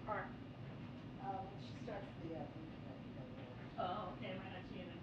Or, She starts the meeting oh, okay, I might not see it then.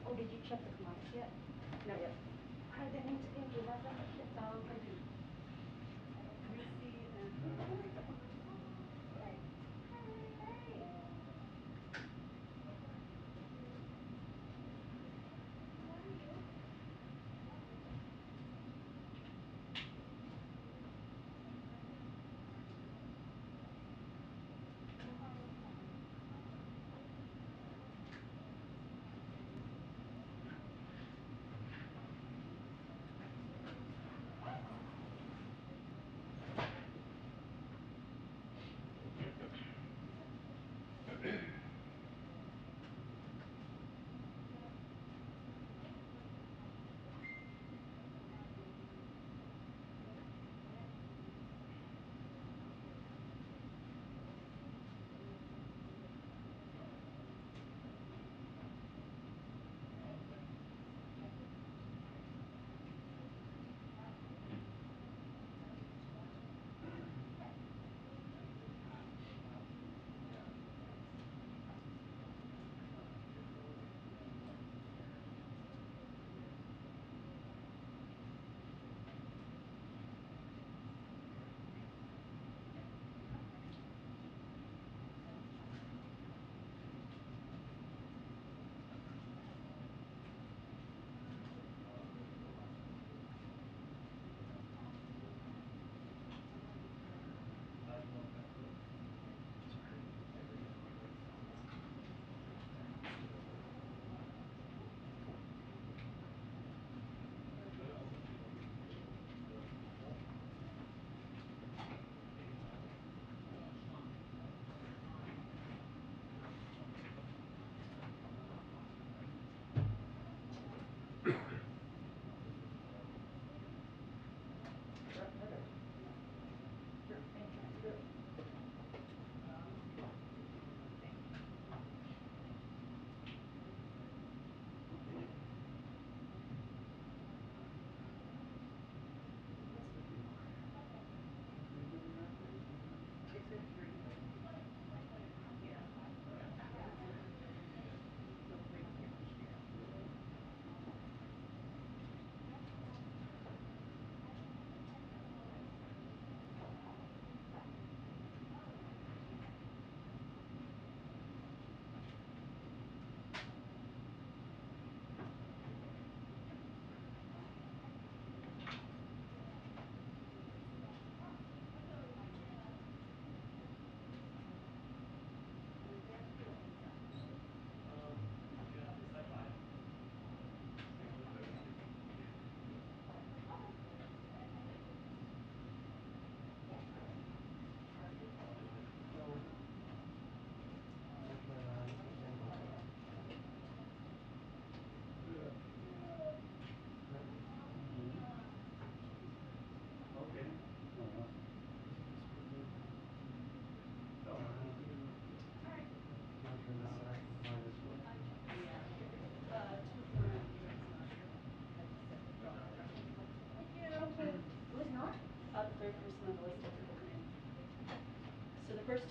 Oh, did you check the commands yet? Not yet. I didn't think you have that. I do. Greasy and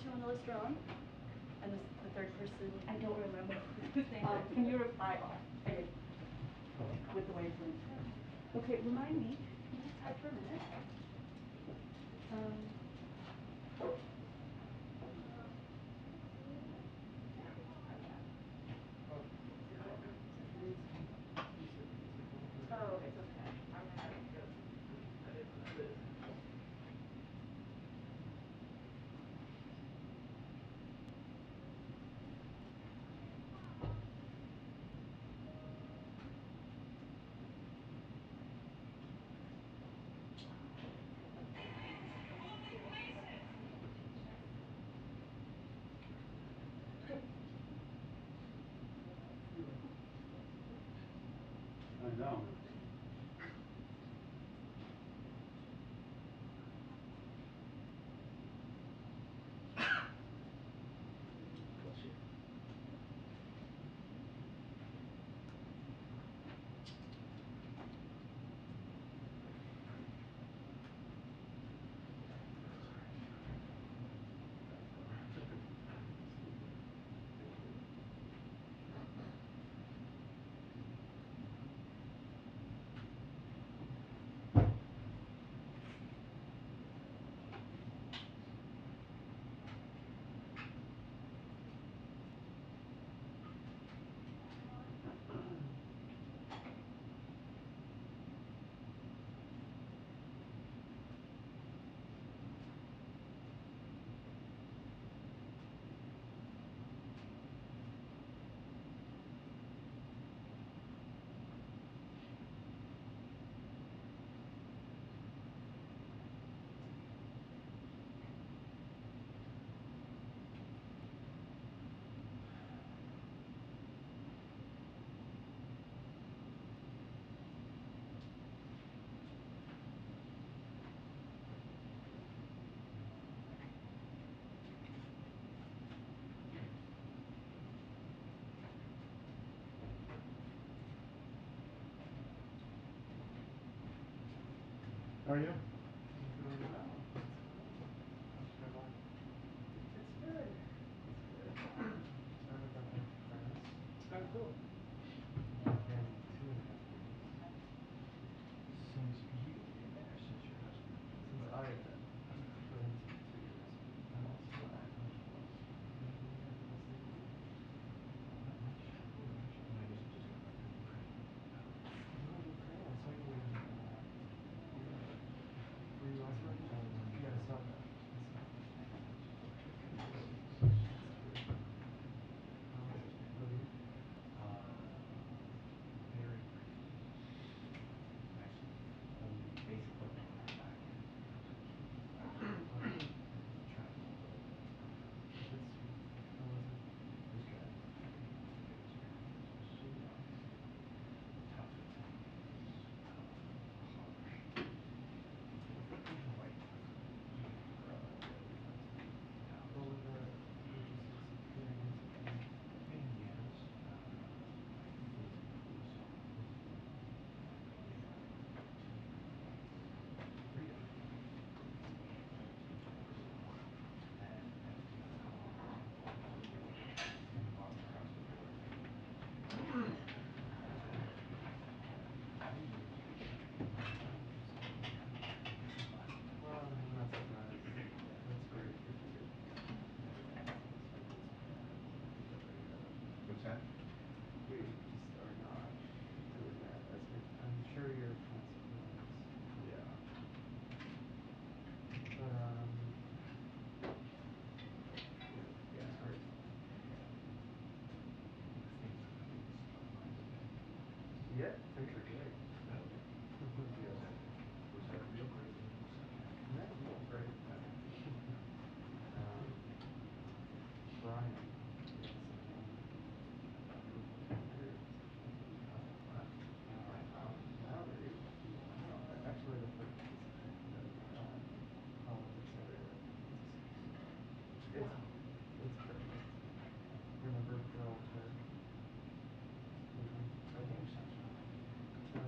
two on the list are on, and the third person. I don't remember whose name. Can you reply all? I did. With the wavelength. Okay, remind me. Can you type for a minute? Oh, it's okay. I'm gonna have to go. I know. Bless you. How are you? I'm doing well. How's your life? It's good. It's good. So I got back to France. Oh, cool. In 2.5 years. Since you or since your husband? Since I went 2 years. Oh, that's fine. How's your wife? Yeah, how's things with you? Not much. Not much. I mean, I guess I just got back from Ukraine. You were in Ukraine. I saw you in Europe. Were you also in? I was in Yeah, I saw Europe. that. I saw that. Yeah, it was great. That's good. How was it? Relief? Very briefly. Actually, basically when I got back, I was in Kiev. Okay. Traveled all over the country. That's sweet. How was it? It was good. It was a good experience. It was obviously tough at times, harsh, quite brutal. What were the just experiences like? Pain in the ass, physically so, you know, to freedom, that was intense. And after you got home, it was like walking across the border, that was great. And 2 years, Well, I'm not surprised. That's great. Good for you. That's fantastic. what's that? You just are not doing that. I'm sure you're not surprised. Yeah. But Yeah, that's great. things are going stabilized a bit. Yeah, things are great. Oh, yeah. Yes. Was that real great or was that No, real great. okay? Um, Brian is moved here. Oh, wow. Brian Lowry. Lowry. Wow. Actually, the president of politics everywhere. It's Wow. it's great. Remember Girl Terry? Moving. That name sounds familiar.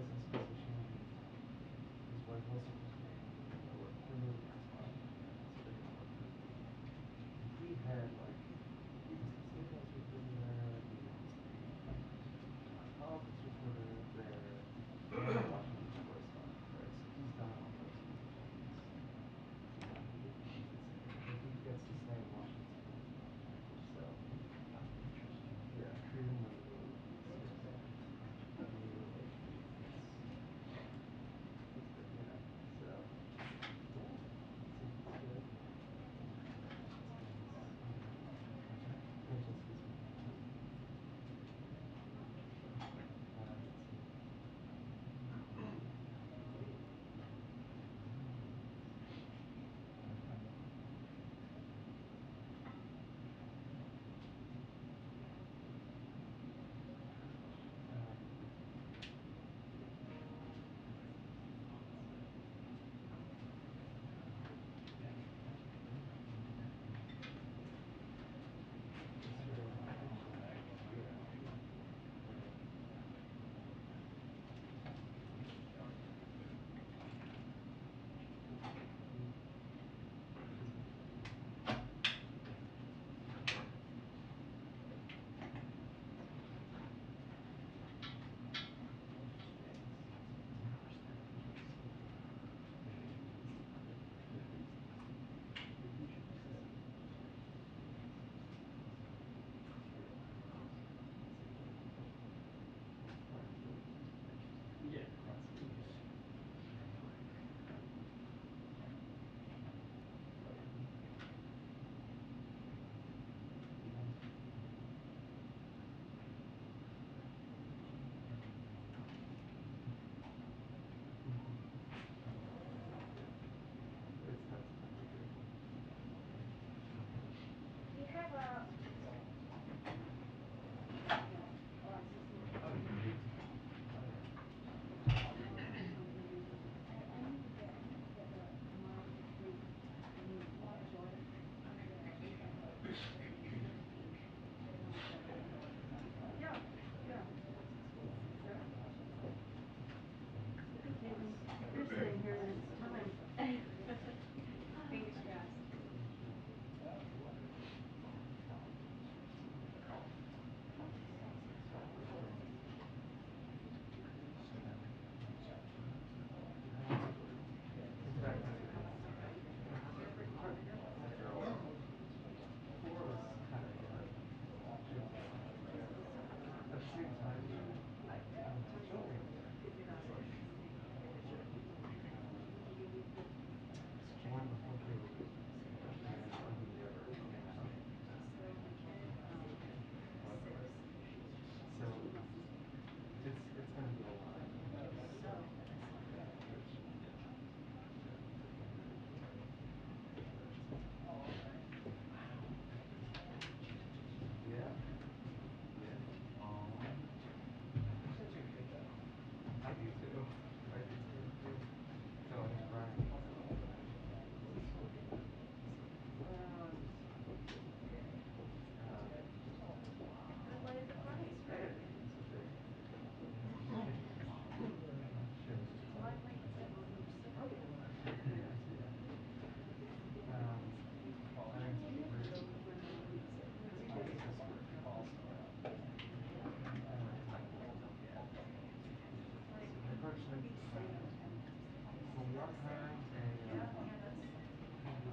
times, and Yeah, yeah, that's.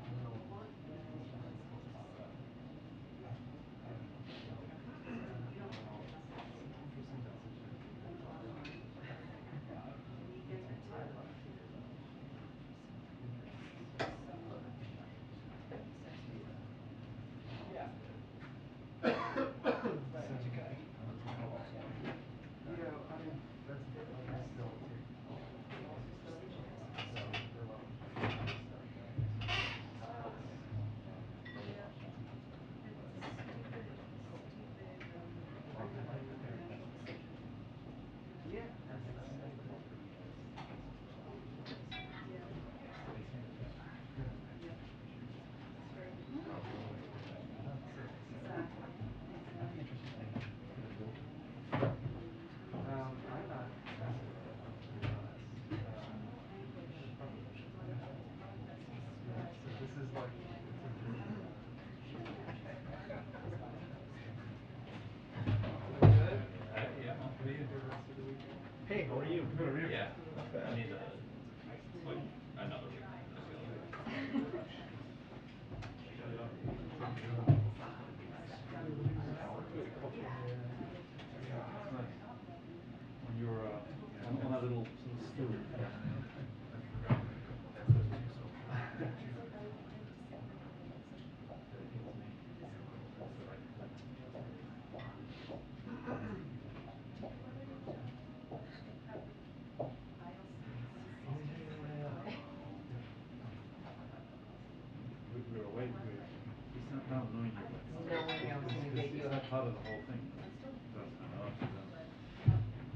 a little difficult to say. You don't have to Well, get lost. it's an interesting message. I think that When you it get can take into time it. to figure it out. But I think Yeah. essentially, yeah, I mean that's the thing. Like I still take policy stuff, so for a lot of policy stuff, it's very Yeah. strategic stuff. It's But a stupid, financial decision. yeah, that's the thing for me. Yeah. Yep. It's very good point. Exactly. Exactly. I'm not fascinated, to be honest. General anguish, emotional Yeah, so this is like it's a very good. Hey, yeah. What are you gonna do the rest of the weekend? Hey, how are you? Good, how are you? Yeah, not bad. I need like another week, I feel like. Yeah, it's nice. When you were on that little stool. Yeah. I forgot a couple of things too, so dedicated to me. So I could Do you ever have aisle seats? Yeah. Yep. We were waiting. It's not knowing you, but Knowing I was gonna get you it's a. not part of the whole thing. That's still That's no, she doesn't.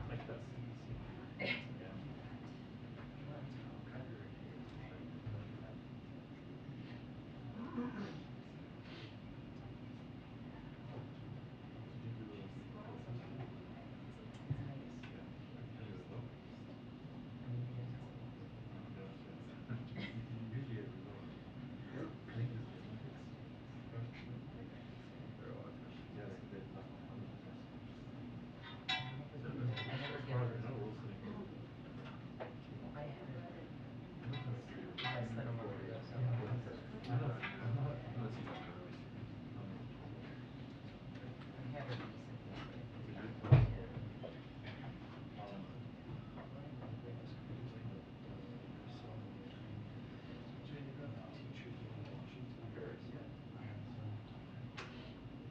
Like the CDC. Yeah. Did you do the quiz this week? Yeah. How did it go? Oh gosh, yeah. You usually get results. I think it's the Olympics. Oh. Yeah, they did the Olympics. As far as I know, we're sitting. I know Tennessee is. I know Tennessee got first.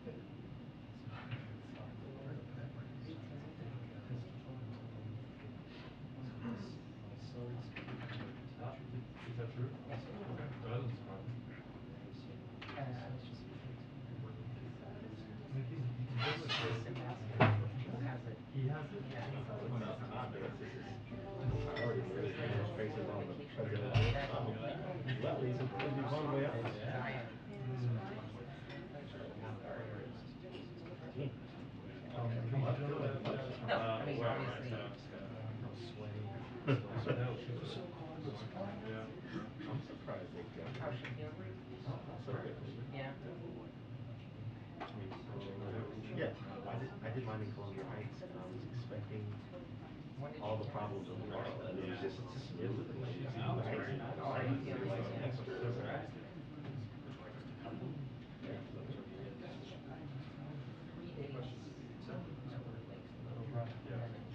Did you? Is that true? Okay, that doesn't surprise me. I mean, he's been with the. He has it. Well, not because this is already really famous faces on the president. Well, he's on the way out. Did you know that? Where, right? No, she's a wife. Yeah. I'm surprised they got How's it she feeling? so quickly. Yeah. I mean, Yeah, I did mine in Columbia Heights, and I was expecting When did all you the get it? problems of the world, and Yeah. it's just smooth and like She's nice great. and Oh, are you feeling it? Like extra sad. yeah. 3 days that were like a little rough, and Yeah. then it was.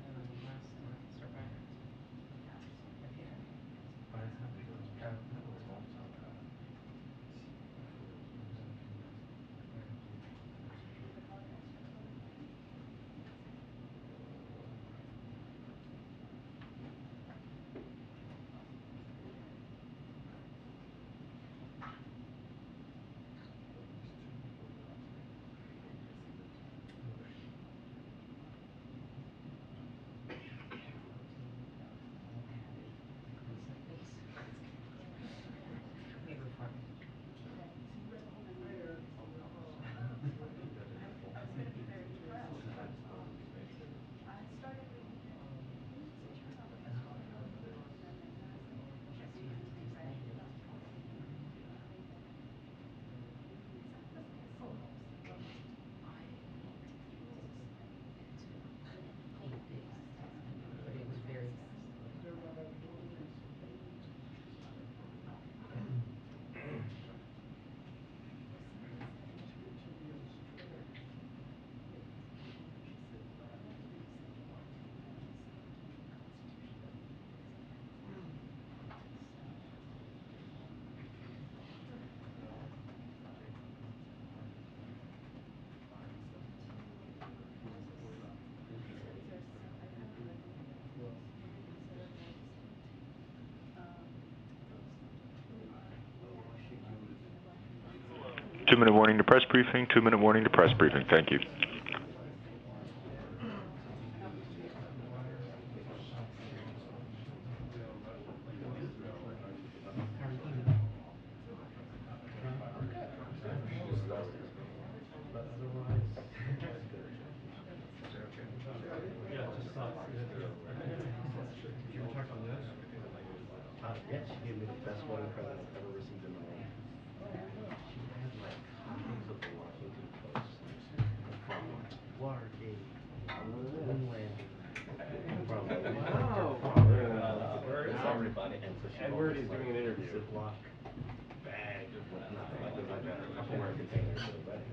So you're the last survivor. Have you had any? I had a long time. I had a few years. 2-minute warning to press briefing, 2-minute warning to press briefing. Thank you. How are you doing? I'm good. I'm just exhausted. But otherwise, it's good. Yeah, it just sucks. Did you ever talk to Liz? Yeah, she gave me the best wedding present I've ever received in my life. She had like copies of the Washington Post from Watergate, moon landing, from Where is everybody? and so she Edward is like doing an interview. Ziploc bag with nothing, like a Tupperware container for the wedding.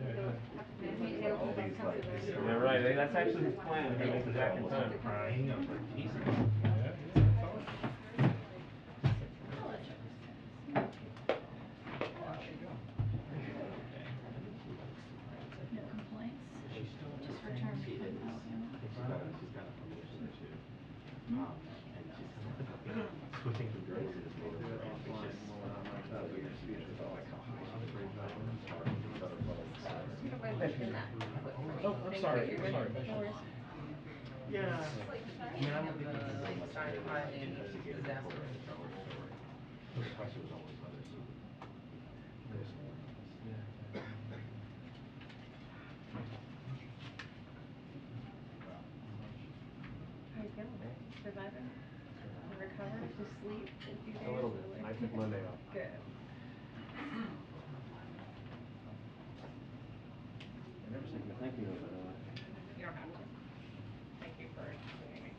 All these like Yeah, right. That's actually his plan. He makes it back in time. Crying. I was like, Jesus. No complaints. She's still in Just her returned She from is. Alabama. I think she's got a promotion or two. And she's kind of switching from grace to just made her more ambitious. Leader speech about like how high she can go and start with these other folks. Oh, I'm sorry. I'm sorry. Yeah. I mean, I don't think we can go much higher than like investigative reporter at the dollar store. The question was always whether she would go somewhere else. How you feeling? Surviving? You recovered? Did you sleep a few days? A little bit. I took Monday off. Good. I never sent you a thank you note, by the way. You don't have to. Thank you for including me.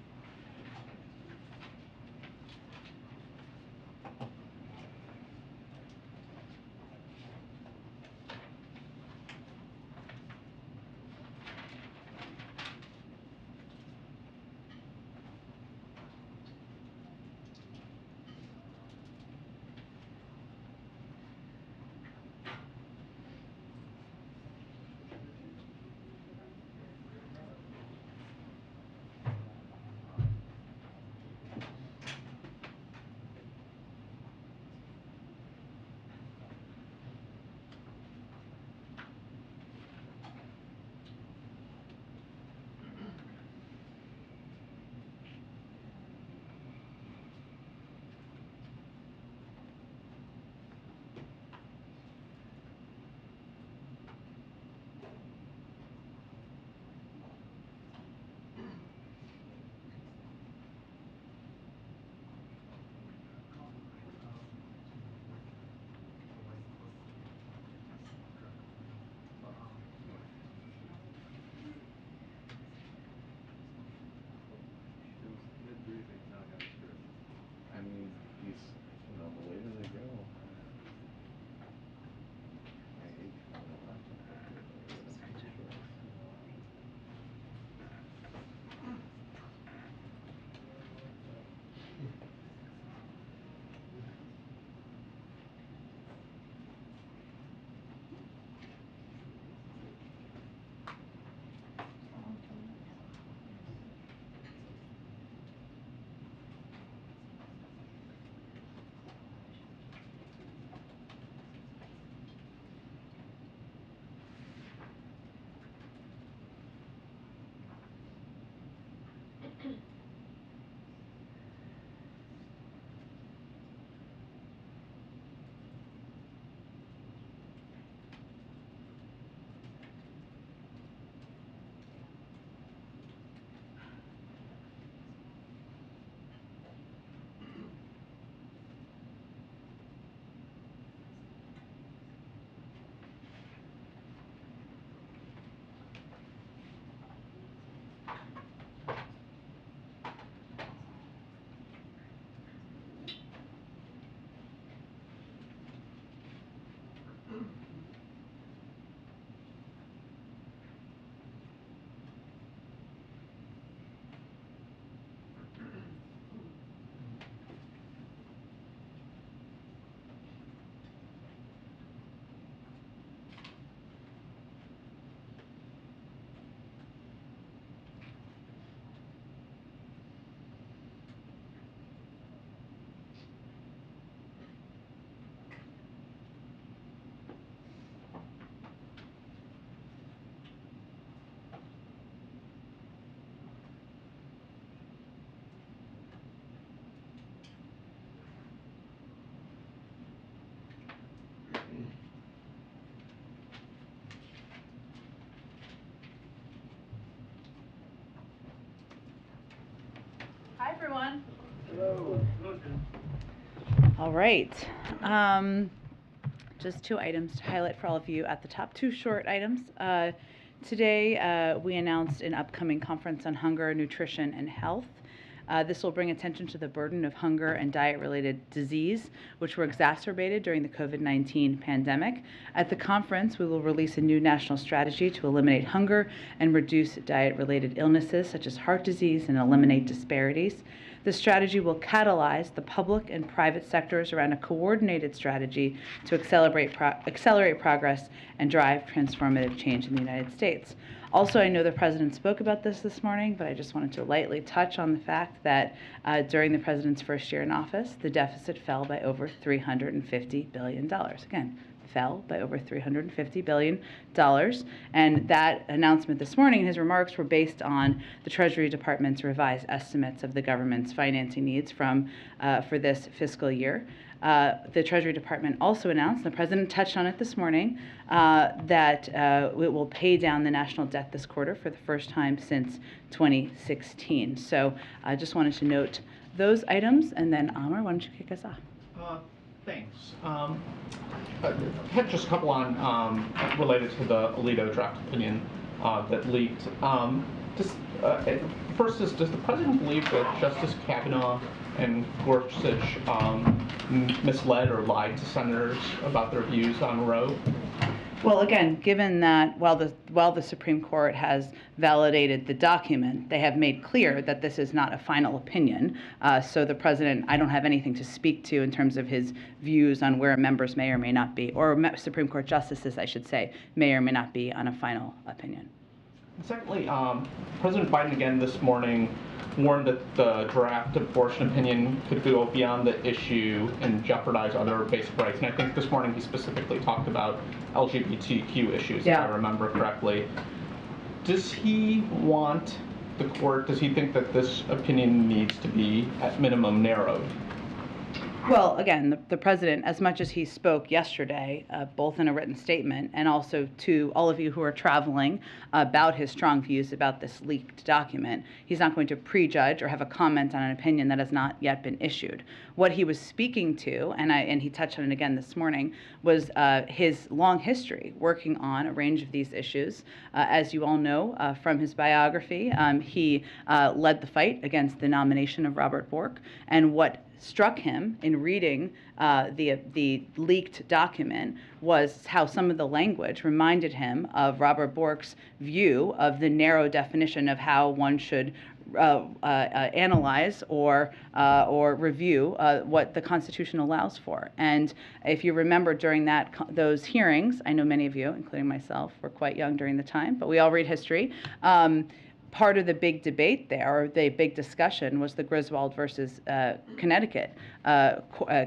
everyone. Hello. All right. Just 2 items to highlight for all of you at the top. 2 short items. Today, we announced an upcoming conference on hunger, nutrition, and health. This will bring attention to the burden of hunger and diet-related disease, which were exacerbated during the COVID-19 pandemic. At the conference, we will release a new national strategy to eliminate hunger and reduce diet-related illnesses such as heart disease and eliminate disparities. The strategy will catalyze the public and private sectors around a coordinated strategy to accelerate progress and drive transformative change in the United States. Also, I know the President spoke about this morning, but I just wanted to lightly touch on the fact that during the President's first year in office, the deficit fell by over $350 billion. Again, fell by over $350 billion. And that announcement this morning, his remarks were based on the Treasury Department's revised estimates of the government's financing needs for this fiscal year. The Treasury Department also announced, the President touched on it this morning, that it will pay down the national debt this quarter for the first time since 2016. So I just wanted to note those items, and then Amar, why don't you kick us off? Thanks. I had just a couple on related to the Alito draft opinion that leaked. First is, does the President believe that Justice Kavanaugh and Gorsuch misled or lied to senators about their views on Roe? Well, again, given that while the Supreme Court has validated the document, they have made clear that this is not a final opinion. So the President, I don't have anything to speak to in terms of his views on where members may or may not be, or Supreme Court justices, I should say, may or may not be on a final opinion. And secondly, President Biden again this morning warned that the draft abortion opinion could go beyond the issue and jeopardize other basic rights. And I think this morning he specifically talked about LGBTQ issues, if I remember correctly. Does he want the court, does he think that this opinion needs to be, at minimum, narrowed? Well, again, the President, as much as he spoke yesterday, both in a written statement and also to all of you who are traveling about his strong views about this leaked document, he's not going to prejudge or have a comment on an opinion that has not yet been issued. What he was speaking to, and he touched on it again this morning, was his long history working on a range of these issues. As you all know from his biography, he led the fight against the nomination of Robert Bork, and what struck him in reading the leaked document was how some of the language reminded him of Robert Bork's view of the narrow definition of how one should analyze or review what the Constitution allows for. And if you remember during those hearings, I know many of you, including myself, were quite young during the time, but we all read history. Part of the big debate there, or the big discussion, was the Griswold versus Connecticut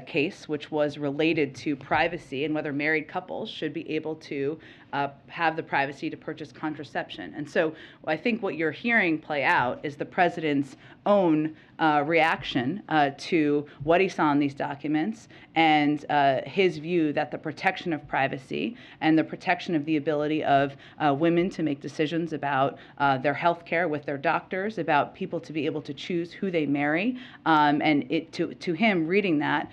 case, which was related to privacy and whether married couples should be able to have the privacy to purchase contraception. And so I think what you're hearing play out is the President's own reaction to what he saw in these documents and his view that the protection of privacy and the protection of the ability of women to make decisions about their health care with their doctors, about people to be able to choose who they marry, and to him reading that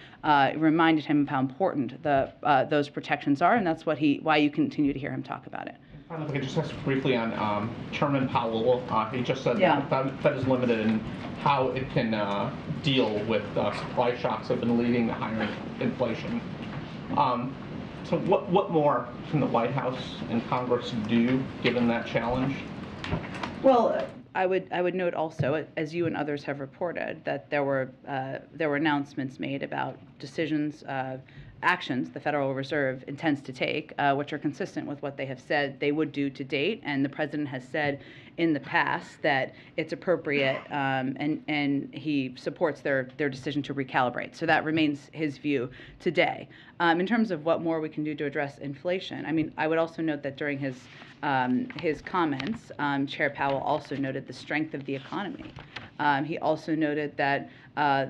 reminded him of how important those protections are, and that's why you continue to hear him talk about it. Finally, if I could just ask briefly on Chairman Powell. He just said that the Fed is limited in how it can deal with supply shocks that have been leading to higher inflation. So what more can the White House and Congress do given that challenge? Well, I would note also, as you and others have reported, that there were announcements made about decisions, actions the Federal Reserve intends to take, which are consistent with what they have said they would do to date. And the President has said in the past that it's appropriate, and he supports their decision to recalibrate. So that remains his view today. In terms of what more we can do to address inflation, I mean, I would also note that during his comments, Chair Powell also noted the strength of the economy. He also noted that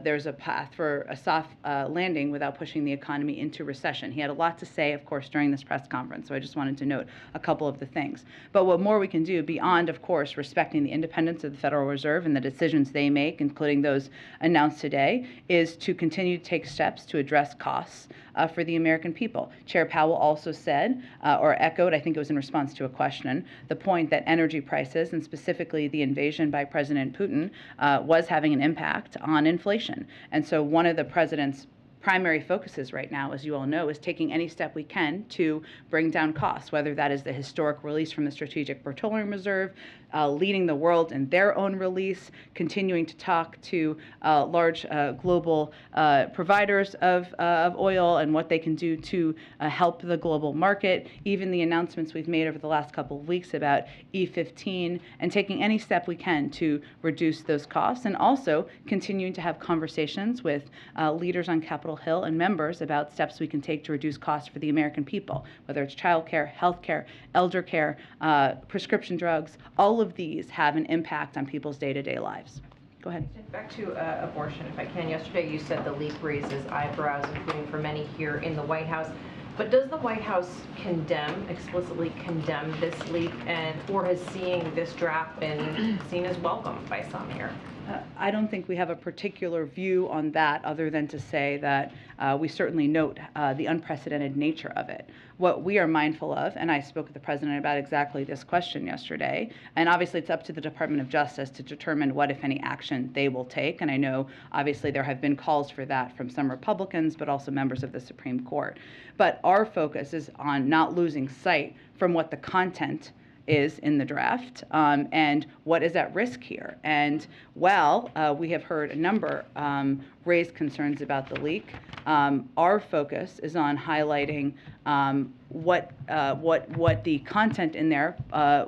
there's a path for a soft landing without pushing the economy into recession. He had a lot to say, of course, during this press conference, so I just wanted to note a couple of the things. But what more we can do beyond, of course, course, respecting the independence of the Federal Reserve and the decisions they make, including those announced today, is to continue to take steps to address costs for the American people. Chair Powell also said, or echoed, I think it was in response to a question, the point that energy prices, and specifically the invasion by President Putin, was having an impact on inflation. And so one of the president's primary focuses right now, as you all know, is taking any step we can to bring down costs, whether that is the historic release from the Strategic Petroleum Reserve, leading the world in their own release, continuing to talk to large global providers of oil and what they can do to help the global market, even the announcements we've made over the last couple of weeks about E15, and taking any step we can to reduce those costs, and also continuing to have conversations with leaders on Capitol Hill and members about steps we can take to reduce costs for the American people, whether it's child care, health care, elder care, prescription drugs. All of these have an impact on people's day-to-day lives. Go ahead. Back to abortion, if I can. Yesterday you said the leak raises eyebrows, including for many here in the White House. But does the White House explicitly condemn this leak, or has seeing this draft been seen as welcome by some here? I don't think we have a particular view on that other than to say that we certainly note the unprecedented nature of it. What we are mindful of, and I spoke with the President about exactly this question yesterday, and obviously it's up to the Department of Justice to determine what, if any, action they will take, and I know obviously there have been calls for that from some Republicans, but also members of the Supreme Court. But our focus is on not losing sight from what the content is in the draft and what is at risk here. And while we have heard a number raise concerns about the leak, our focus is on highlighting what the content in there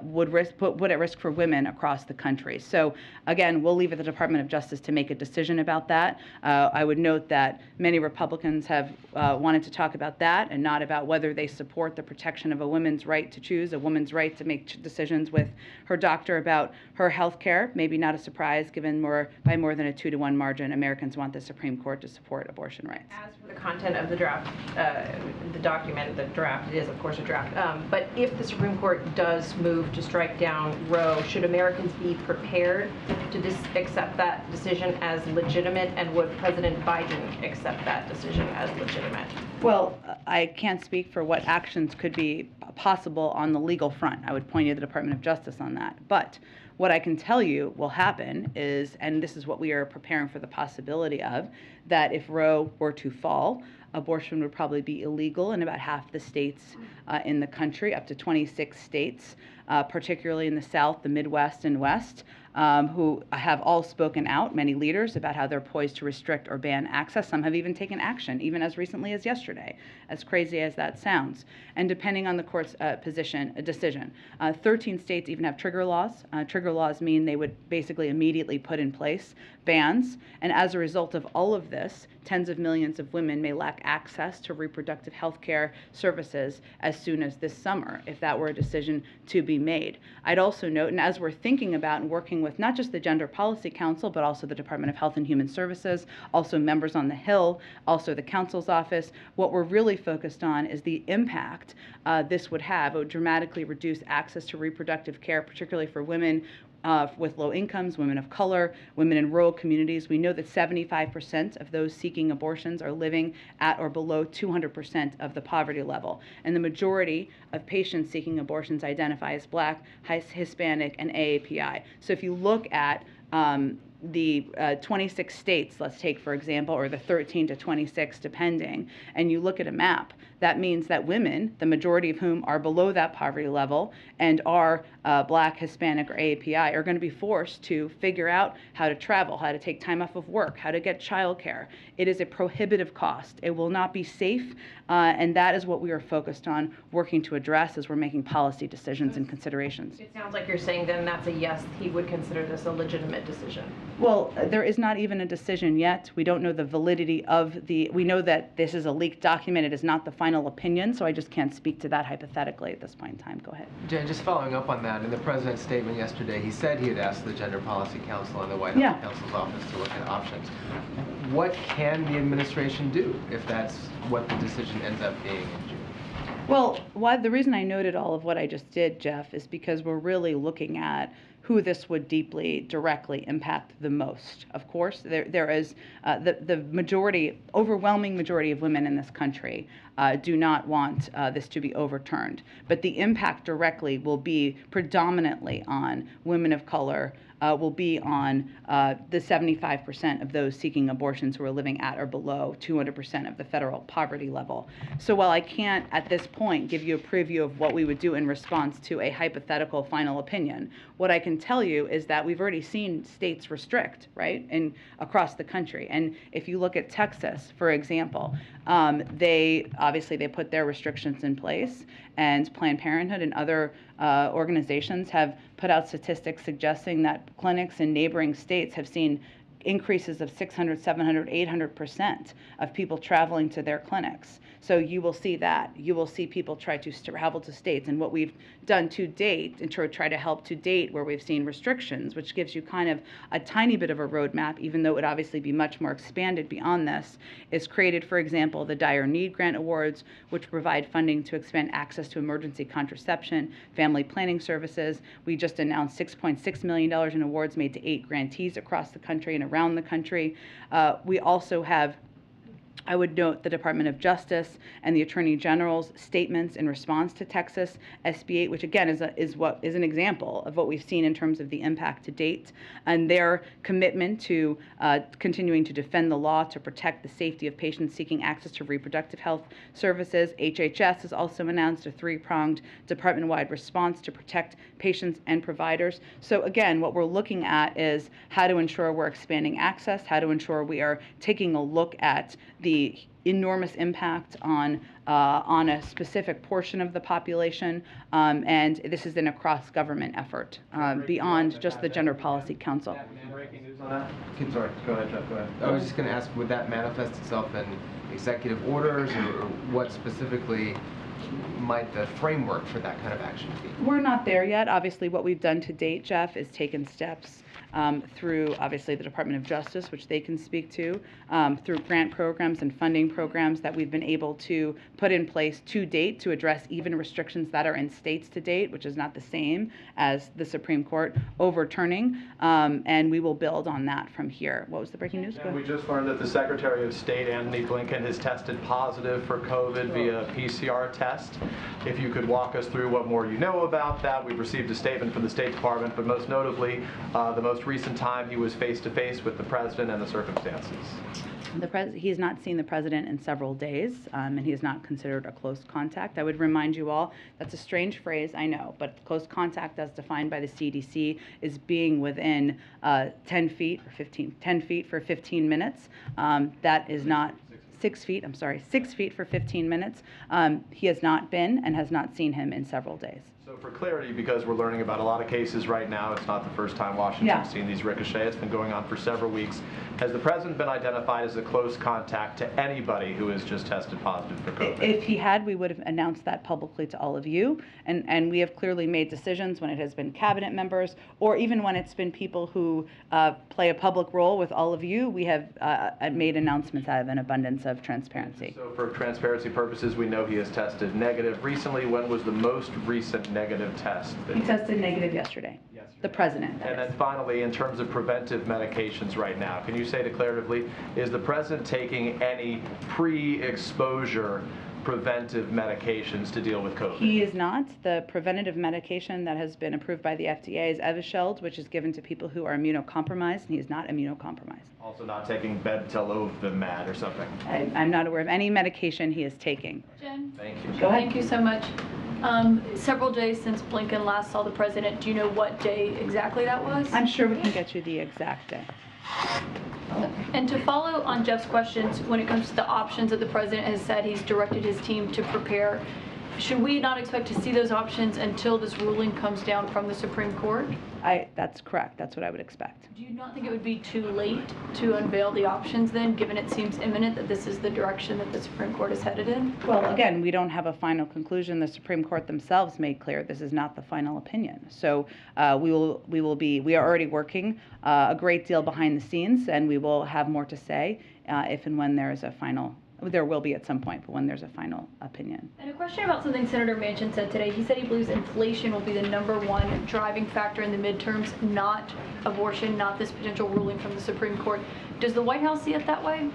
would put at risk for women across the country. So again, we'll leave it to the Department of Justice to make a decision about that. I would note that many Republicans have wanted to talk about that and not about whether they support the protection of a woman's right to choose, a woman's right to make decisions with her doctor about her health care. Maybe not a surprise, given by more than a 2-to-1 margin, Americans want the Supreme Court to support abortion rights. As for the content of the draft, the document, the draft, it is of course a draft, but if the Supreme Court does move to strike down Roe, should Americans be prepared to accept that decision as legitimate, and would President Biden accept that decision as legitimate? Well, I can't speak for what actions could be possible on the legal front. I would point you to the Department of Justice on that. But what I can tell you will happen is, and this is what we are preparing for the possibility of, that if Roe were to fall, abortion would probably be illegal in about half the states in the country, up to 26 states, particularly in the South, the Midwest, and West, who have all spoken out, many leaders, about how they're poised to restrict or ban access. Some have even taken action, even as recently as yesterday, as crazy as that sounds. And depending on the court's decision, 13 states even have trigger laws. Trigger laws mean they would basically immediately put in place bans. And as a result of all of this, tens of millions of women may lack access to reproductive health care services as soon as this summer, if that were a decision to be made. I'd also note, and as we're thinking about and working with not just the Gender Policy Council, but also the Department of Health and Human Services, also members on the Hill, also the Council's office, what we're really focused on is the impact this would have. It would dramatically reduce access to reproductive care, particularly for women with low incomes, women of color, women in rural communities. We know that 75% of those seeking abortions are living at or below 200% of the poverty level. And the majority of patients seeking abortions identify as Black, Hispanic, and AAPI. So if you look at the 26 states, let's take for example, or the 13 to 26 depending, and you look at a map, that means that women, the majority of whom are below that poverty level and are Black, Hispanic, or AAPI, are going to be forced to figure out how to travel, how to take time off of work, how to get childcare. It is a prohibitive cost. It will not be safe, and that is what we are focused on working to address as we're making policy decisions and considerations. It sounds like you're saying then that's a yes, he would consider this a legitimate decision. Well, there is not even a decision yet. We don't know the validity of we know that this is a leaked document. It is not the final opinion, so I just can't speak to that hypothetically at this point in time. Go ahead. Jen, just following up on that, in the President's statement yesterday, he said he had asked the Gender Policy Council and the White House Counsel's office to look at options. What can the administration do if that's what the decision ends up being in June? Well, the reason I noted all of what I just did, Jeff, is because we're really looking at who who this would deeply, directly impact the most. Of course, there is the majority, overwhelming majority of women in this country do not want this to be overturned. But the impact directly will be predominantly on women of color, will be on the 75% of those seeking abortions who are living at or below 200% of the federal poverty level. So while I can't at this point give you a preview of what we would do in response to a hypothetical final opinion, what I can tell you is that we've already seen states restrict, right, across the country. And if you look at Texas, for example, they put their restrictions in place, and Planned Parenthood and other organizations have put out statistics suggesting that clinics in neighboring states have seen increases of 600, 700, 800% of people traveling to their clinics. So you will see that. You will see people try to travel to states. And what we've done to date, and try to help to date where we've seen restrictions, which gives you kind of a tiny bit of a roadmap, even though it would obviously be much more expanded beyond this, is created, for example, the Dire Need Grant Awards, which provide funding to expand access to emergency contraception, family planning services. We just announced $6.6 million in awards made to 8 grantees across the country and around the country. We also have, I would note, the Department of Justice and the Attorney General's statements in response to Texas SB 8, which again is an example of what we've seen in terms of the impact to date, and their commitment to continuing to defend the law to protect the safety of patients seeking access to reproductive health services. HHS has also announced a 3-pronged department-wide response to protect patients and providers. So again, what we're looking at is how to ensure we're expanding access, how to ensure we are taking a look at the enormous impact on a specific portion of the population, and this is an across-government effort beyond just the Gender Policy Council. Breaking news on that? Sorry, go ahead, Jeff, go ahead. I was just going to ask, would that manifest itself in executive orders, or what specifically might the framework for that kind of action be? We're not there yet. Obviously, what we've done to date, Jeff, is taken steps through, obviously, the Department of Justice, which they can speak to, through grant programs and funding programs that we've been able to put in place to date to address even restrictions that are in states to date, which is not the same as the Supreme Court overturning, and we will build on that from here. What was the breaking news? We just learned that the Secretary of State, Antony Blinken, has tested positive for COVID via PCR test. If you could walk us through what more you know about that. We've received a statement from the State Department, but most notably, the most recent time he was face-to-face with the President and the circumstances. He has not seen the President in several days, and he is not considered a close contact. I would remind you all, that's a strange phrase, I know, but close contact as defined by the CDC is being within 10 feet for 15 minutes. That is not 6 feet, I'm sorry, 6 feet for 15 minutes. He has not been and has not seen him in several days. So for clarity, because we're learning about a lot of cases right now, it's not the first time Washington's seen these ricochet. It's been going on for several weeks. Has the President been identified as a close contact to anybody who has just tested positive for COVID? If he had, we would have announced that publicly to all of you, and we have clearly made decisions when it has been cabinet members, or even when it's been people who play a public role with all of you. We have made announcements out of an abundance of transparency. So for transparency purposes, we know he has tested negative recently. When was the most recent negative test? He tested negative yesterday. The President. And then finally, in terms of preventive medications right now, can you say declaratively, is the President taking any pre-exposure preventive medications to deal with COVID? He is not. The preventative medication that has been approved by the FDA is Evusheld, which is given to people who are immunocompromised, and he is not immunocompromised. Also not taking Bebtelovimab or something? I'm not aware of any medication he is taking. Jen? Thank you. Go ahead. Thank you so much. Several days since Blinken last saw the President, do you know what day exactly that was? I'm sure we can get you the exact day. And to follow on Jeff's questions, when it comes to the options that the President has said he's directed his team to prepare, should we not expect to see those options until this ruling comes down from the Supreme Court? That's correct. That's what I would expect. Do you not think it would be too late to unveil the options then, given it seems imminent that this is the direction that the Supreme Court is headed in? Well, again, we don't have a final conclusion. The Supreme Court themselves made clear this is not the final opinion. So we are already working a great deal behind the scenes, and we will have more to say if and when there is a final There will be at some point, but when there's a final opinion. And a question about something Senator Manchin said today. He said he believes inflation will be the #1 driving factor in the midterms, not abortion, not this potential ruling from the Supreme Court. Does the White House see it that way?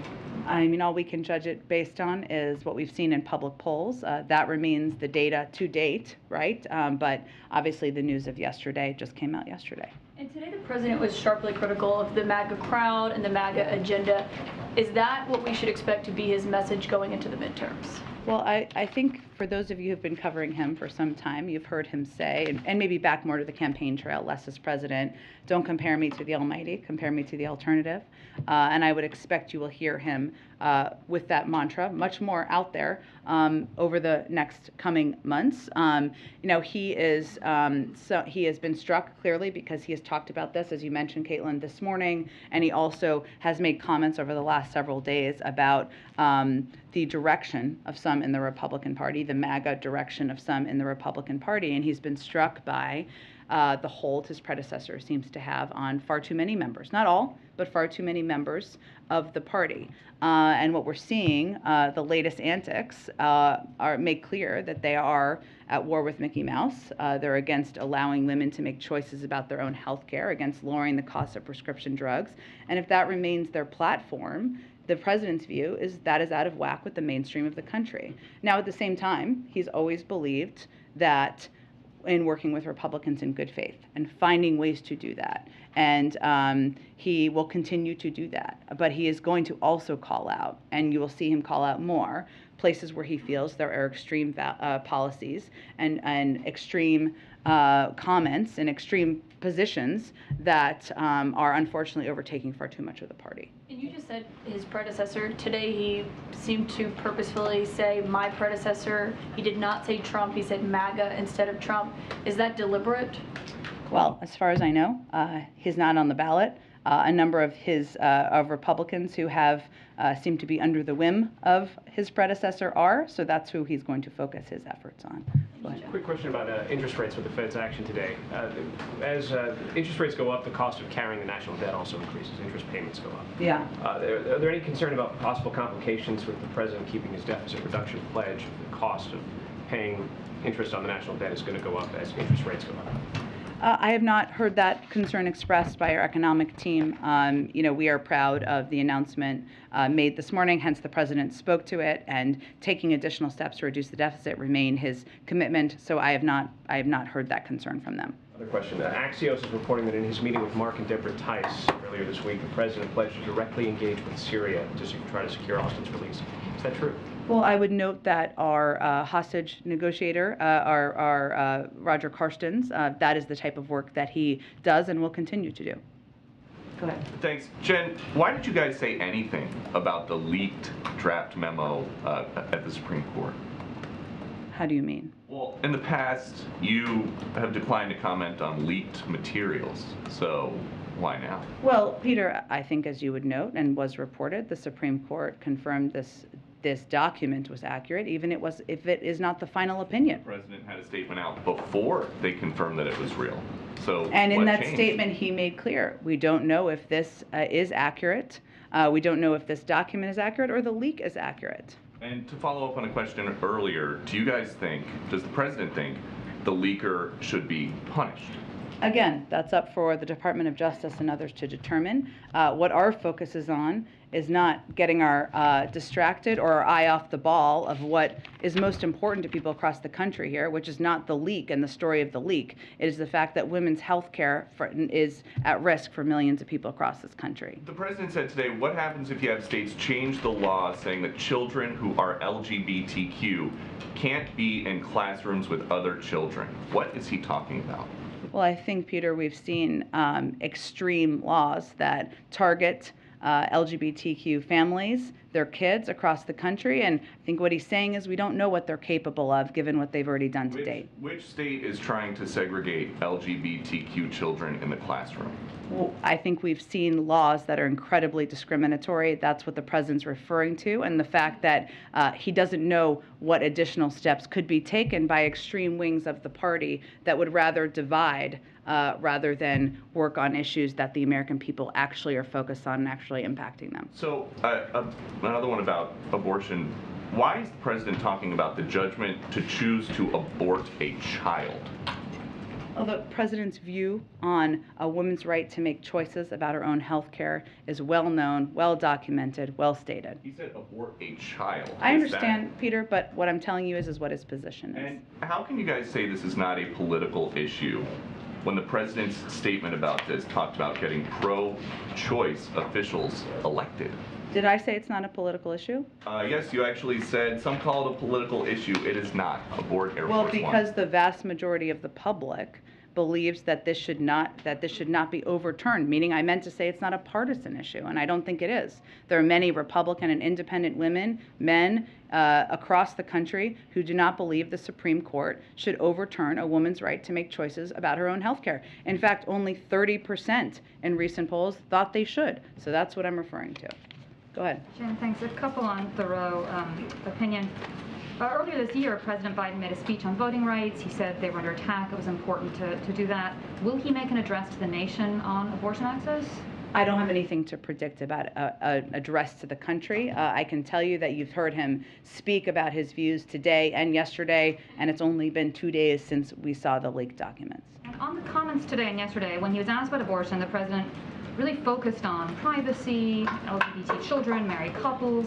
I mean, all we can judge it based on is what we've seen in public polls. That remains the data to date, right? But obviously the news of yesterday just came out yesterday. And today the president was sharply critical of the MAGA crowd and the MAGA agenda. Is that what we should expect to be his message going into the midterms? Well, I think for those of you who've been covering him for some time, you've heard him say, and maybe back more to the campaign trail, less as president, don't compare me to the almighty, compare me to the alternative. And I would expect you will hear him with that mantra much more out there over the next coming months. He has been struck clearly because he has talked about this, as you mentioned, Caitlin, this morning, and he also has made comments over the last several days about the direction of some in the Republican Party, the MAGA direction of some in the Republican Party, and he's been struck by the hold his predecessor seems to have on far too many members, not all, but far too many members of the party. And what we're seeing, the latest antics, make clear that they are at war with Mickey Mouse. They're against allowing women to make choices about their own health care, against lowering the cost of prescription drugs. And if that remains their platform, the president's view is that is out of whack with the mainstream of the country. Now, at the same time, he's always believed that in working with Republicans in good faith and finding ways to do that. And he will continue to do that. But he is going to also call out, and you will see him call out more, places where he feels there are extreme policies and extreme comments and extreme positions that are unfortunately overtaking far too much of the party. And you just said his predecessor. Today he seemed to purposefully say my predecessor. He did not say Trump. He said MAGA instead of Trump. Is that deliberate? Well, as far as I know, he's not on the ballot. A number of his of Republicans who have seemed to be under the whim of his predecessor are, so that's who he's going to focus his efforts on. Quick question about interest rates with the Fed's action today. As interest rates go up, the cost of carrying the national debt also increases. Interest payments go up. Yeah. Are there any concern about possible complications with the president keeping his deficit reduction pledge? The cost of paying interest on the national debt is going to go up as interest rates go up. I have not heard that concern expressed by our economic team. We are proud of the announcement made this morning, hence the president spoke to it, and taking additional steps to reduce the deficit remain his commitment. So I have not heard that concern from them. Other question. Axios is reporting that in his meeting with Mark and Deborah Tice earlier this week, the president pledged to directly engage with Syria to try to secure Austin's release. Is that true? Well, I would note that our hostage negotiator, our Roger Carstens, that is the type of work that he does and will continue to do. Go ahead. Thanks. Jen, why did you guys say anything about the leaked draft memo at the Supreme Court? How do you mean? Well, in the past, you have declined to comment on leaked materials, so why now? Well, Peter, I think as you would note and was reported, the Supreme Court confirmed this document was accurate, even if it is not the final opinion. The president had a statement out before they confirmed that it was real. So and in that changed? statement, he made clear, we don't know if this is accurate. We don't know if this document is accurate or the leak is accurate. And to follow up on a question earlier, does the president think the leaker should be punished? Again, that's up for the Department of Justice and others to determine. What our focus is on is not getting our distracted or our eye off the ball of what is most important to people across the country here, which is not the leak and the story of the leak. It is the fact that women's health care is at risk for millions of people across this country. The president said today, what happens if you have states change the law saying that children who are LGBTQ can't be in classrooms with other children? What is he talking about? Well, I think, Peter, we've seen extreme laws that target LGBTQ families, their kids across the country, and I think what he's saying is we don't know what they're capable of given what they've already done to date. Which state is trying to segregate LGBTQ children in the classroom? Well, I think we've seen laws that are incredibly discriminatory. That's what the president's referring to, and the fact that he doesn't know what additional steps could be taken by extreme wings of the party that would rather divide rather than work on issues that the American people actually are focused on and actually impacting them. So another one about abortion. Why is the president talking about the judgment to choose to abort a child? Well, the president's view on a woman's right to make choices about her own health care is well known, well documented, well stated. He said abort a child. I understand, Peter, but what I'm telling you is what his position is. And how can you guys say this is not a political issue when the president's statement about this talked about getting pro-choice officials elected? Did I say it's not a political issue? Yes, you actually said some call it a political issue. It is not. Abort Air Force One. Well, because the vast majority of the public believes that this should not be overturned, meaning I meant to say it's not a partisan issue, and I don't think it is. There are many Republican and independent men across the country who do not believe the Supreme Court should overturn a woman's right to make choices about her own health care. In fact, only 30% in recent polls thought they should. So that's what I'm referring to. Go ahead. Jen, thanks. A couple on the Roe opinion. Earlier this year, President Biden made a speech on voting rights. He said they were under attack. It was important to do that. Will he make an address to the nation on abortion access? I don't have anything to predict about an address to the country. I can tell you that you've heard him speak about his views today and yesterday, and it's only been 2 days since we saw the leaked documents. And on the comments today and yesterday, when he was asked about abortion, the president really focused on privacy, LGBT children, married couples.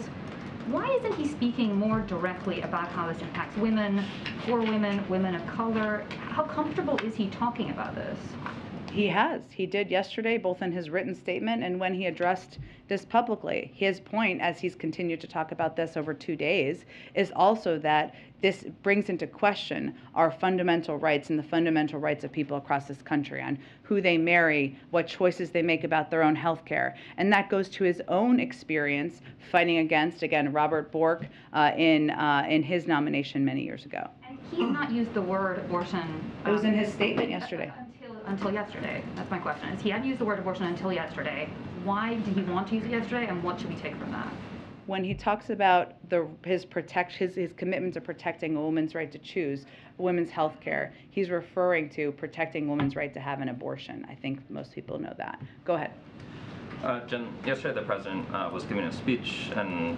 Why isn't he speaking more directly about how this impacts women, poor women, women of color? How comfortable is he talking about this? He has. He did yesterday, both in his written statement and when he addressed this publicly. His point, as he's continued to talk about this over 2 days, is also that this brings into question our fundamental rights and the fundamental rights of people across this country on who they marry, what choices they make about their own health care. And that goes to his own experience fighting against, again, Robert Bork in his nomination many years ago. And he did not use the word abortion. It was in his statement yesterday. Until yesterday. That's my question. Is he hadn't used the word abortion until yesterday. Why did he want to use it yesterday, and what should we take from that? When he talks about his commitment to protecting a woman's right to choose women's health care, he's referring to protecting a woman's right to have an abortion. I think most people know that. Go ahead. Jen, yesterday the president was giving a speech, and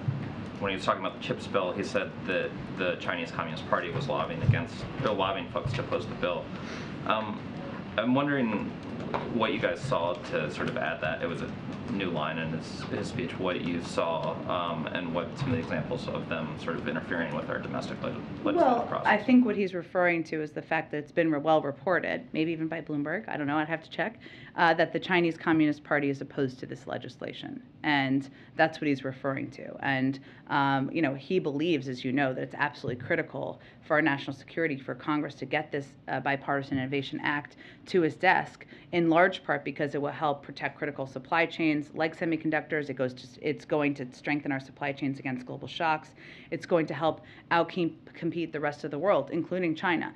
when he was talking about the CHIPS bill, he said that the Chinese Communist Party was lobbying folks to oppose the bill. I'm wondering what you guys saw to sort of add that. It was a new line in his speech, what you saw and what some of the examples of them sort of interfering with our domestic legislative process. I think what he's referring to is the fact that it's been well reported, maybe even by Bloomberg, I don't know, I'd have to check, that the Chinese Communist Party is opposed to this legislation. And that's what he's referring to. And, he believes, as you know, that it's absolutely critical for our national security for Congress to get this Bipartisan Innovation Act to his desk, in large part because it will help protect critical supply chains like semiconductors. It's going to strengthen our supply chains against global shocks. It's going to help outcompete the rest of the world, including China,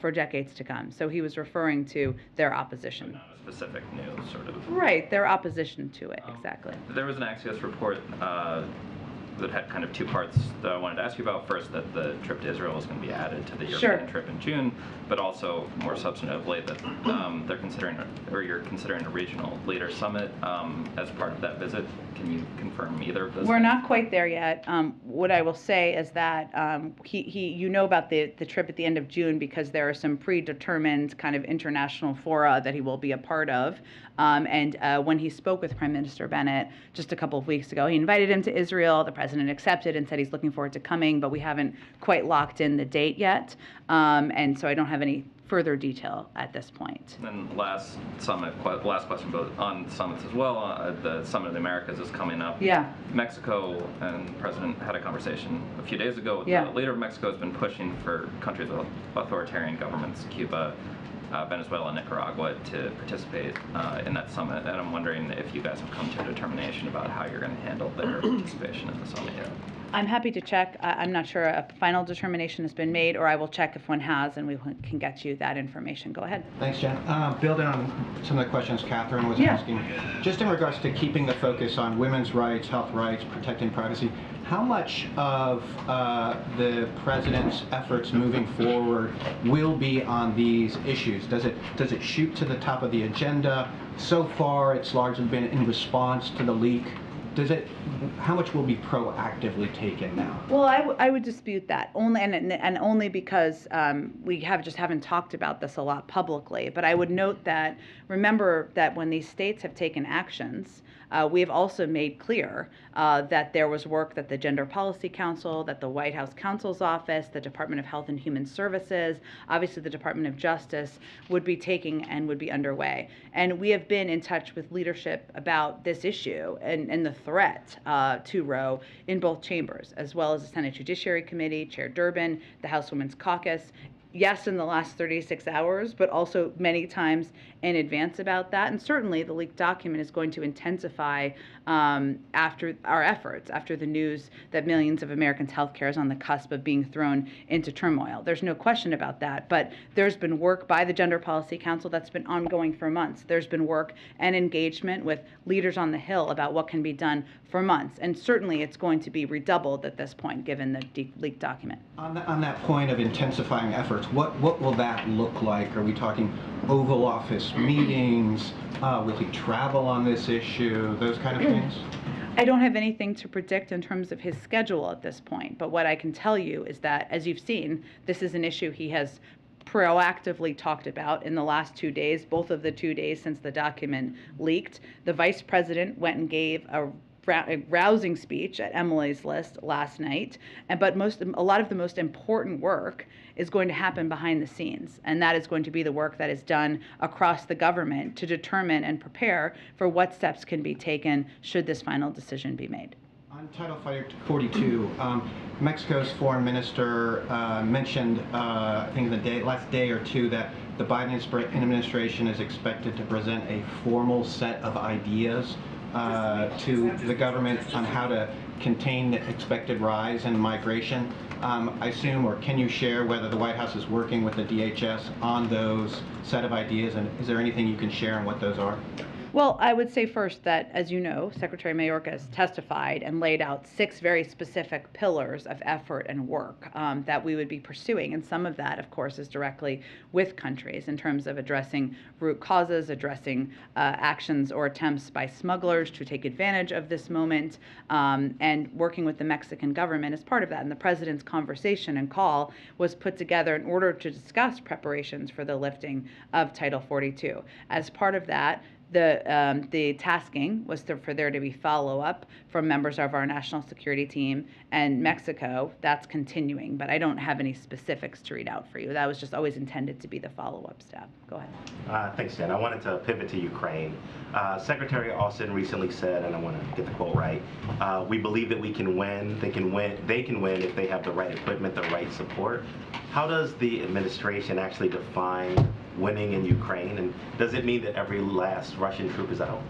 for decades to come. So he was referring to their opposition. Not a specific new sort of... Right, their opposition to it, exactly. There was an Axios report that had kind of two parts that I wanted to ask you about. First, that the trip to Israel is going to be added to the European trip in June, but also more substantively that they're considering, or you're considering a regional leader summit as part of that visit. Can you confirm either of those? We're not quite there yet. What I will say is that you know about the trip at the end of June because there are some predetermined kind of international fora that he will be a part of. And when he spoke with Prime Minister Bennett just a couple of weeks ago, he invited him to Israel. The president accepted and said he's looking forward to coming, but we haven't quite locked in the date yet. And so I don't have any further detail at this point. And then last question, but on summits as well, the Summit of the Americas is coming up. Yeah. Mexico and the president had a conversation a few days ago. The leader of Mexico has been pushing for countries with authoritarian governments, Cuba, Venezuela, and Nicaragua, to participate in that summit. And I'm wondering if you guys have come to a determination about how you're going to handle their participation in the summit yet. I'm happy to check. I'm not sure a final determination has been made, or I will check if one has, and we can get you that information. Go ahead. Thanks, Jen. Building on some of the questions Catherine was asking, just in regards to keeping the focus on women's rights, health rights, protecting privacy, how much of the president's efforts moving forward will be on these issues? Does it shoot to the top of the agenda? So far, it's largely been in response to the leak how much will be proactively taken now? Well, I would dispute that, only and only because we haven't talked about this a lot publicly. But I would note that, remember that when these states have taken actions, we have also made clear that there was work that the Gender Policy Council, that the White House Counsel's Office, the Department of Health and Human Services, obviously the Department of Justice would be taking and would be underway. And we have been in touch with leadership about this issue and the threat to Roe in both chambers, as well as the Senate Judiciary Committee, Chair Durbin, the House Women's Caucus. Yes, in the last 36 hours, but also many times in advance about that. And certainly the leaked document is going to intensify after our efforts, after the news that millions of Americans' healthcare is on the cusp of being thrown into turmoil. There's no question about that. But there's been work by the Gender Policy Council that's been ongoing for months. There's been work and engagement with leaders on the Hill about what can be done for months. And certainly it's going to be redoubled at this point, given the leaked document. On that point of intensifying efforts, what will that look like? Are we talking Oval Office meetings? Will he travel on this issue? Those kind of things? I don't have anything to predict in terms of his schedule at this point, but what I can tell you is that, as you've seen, this is an issue he has proactively talked about in the last 2 days, both of the 2 days since the document leaked. The vice president went and gave a rousing speech at Emily's List last night, but a lot of the most important work is going to happen behind the scenes, and that is going to be the work that is done across the government to determine and prepare for what steps can be taken should this final decision be made. On Title 42, Mexico's foreign minister mentioned, I think the last day or two, that the Biden administration is expected to present a formal set of ideas to the government on how to contain the expected rise in migration. I assume, or can you share whether the White House is working with the DHS on those set of ideas, and is there anything you can share on what those are? Well, I would say first that, as you know, Secretary Mayorkas testified and laid out 6 very specific pillars of effort and work that we would be pursuing. And some of that, of course, is directly with countries in terms of addressing root causes, addressing actions or attempts by smugglers to take advantage of this moment, and working with the Mexican government as part of that. And the president's conversation and call was put together in order to discuss preparations for the lifting of Title 42. As part of that, the tasking was for there to be follow-up from members of our national security team, and Mexico, that's continuing, but I don't have any specifics to read out for you. That was just always intended to be the follow-up step. Go ahead. Thanks, Jen. I wanted to pivot to Ukraine. Secretary Austin recently said, and I want to get the quote right, we believe that we can win, they can win if they have the right equipment, the right support. How does the administration actually define winning in Ukraine, and does it mean that every last Russian troop is out?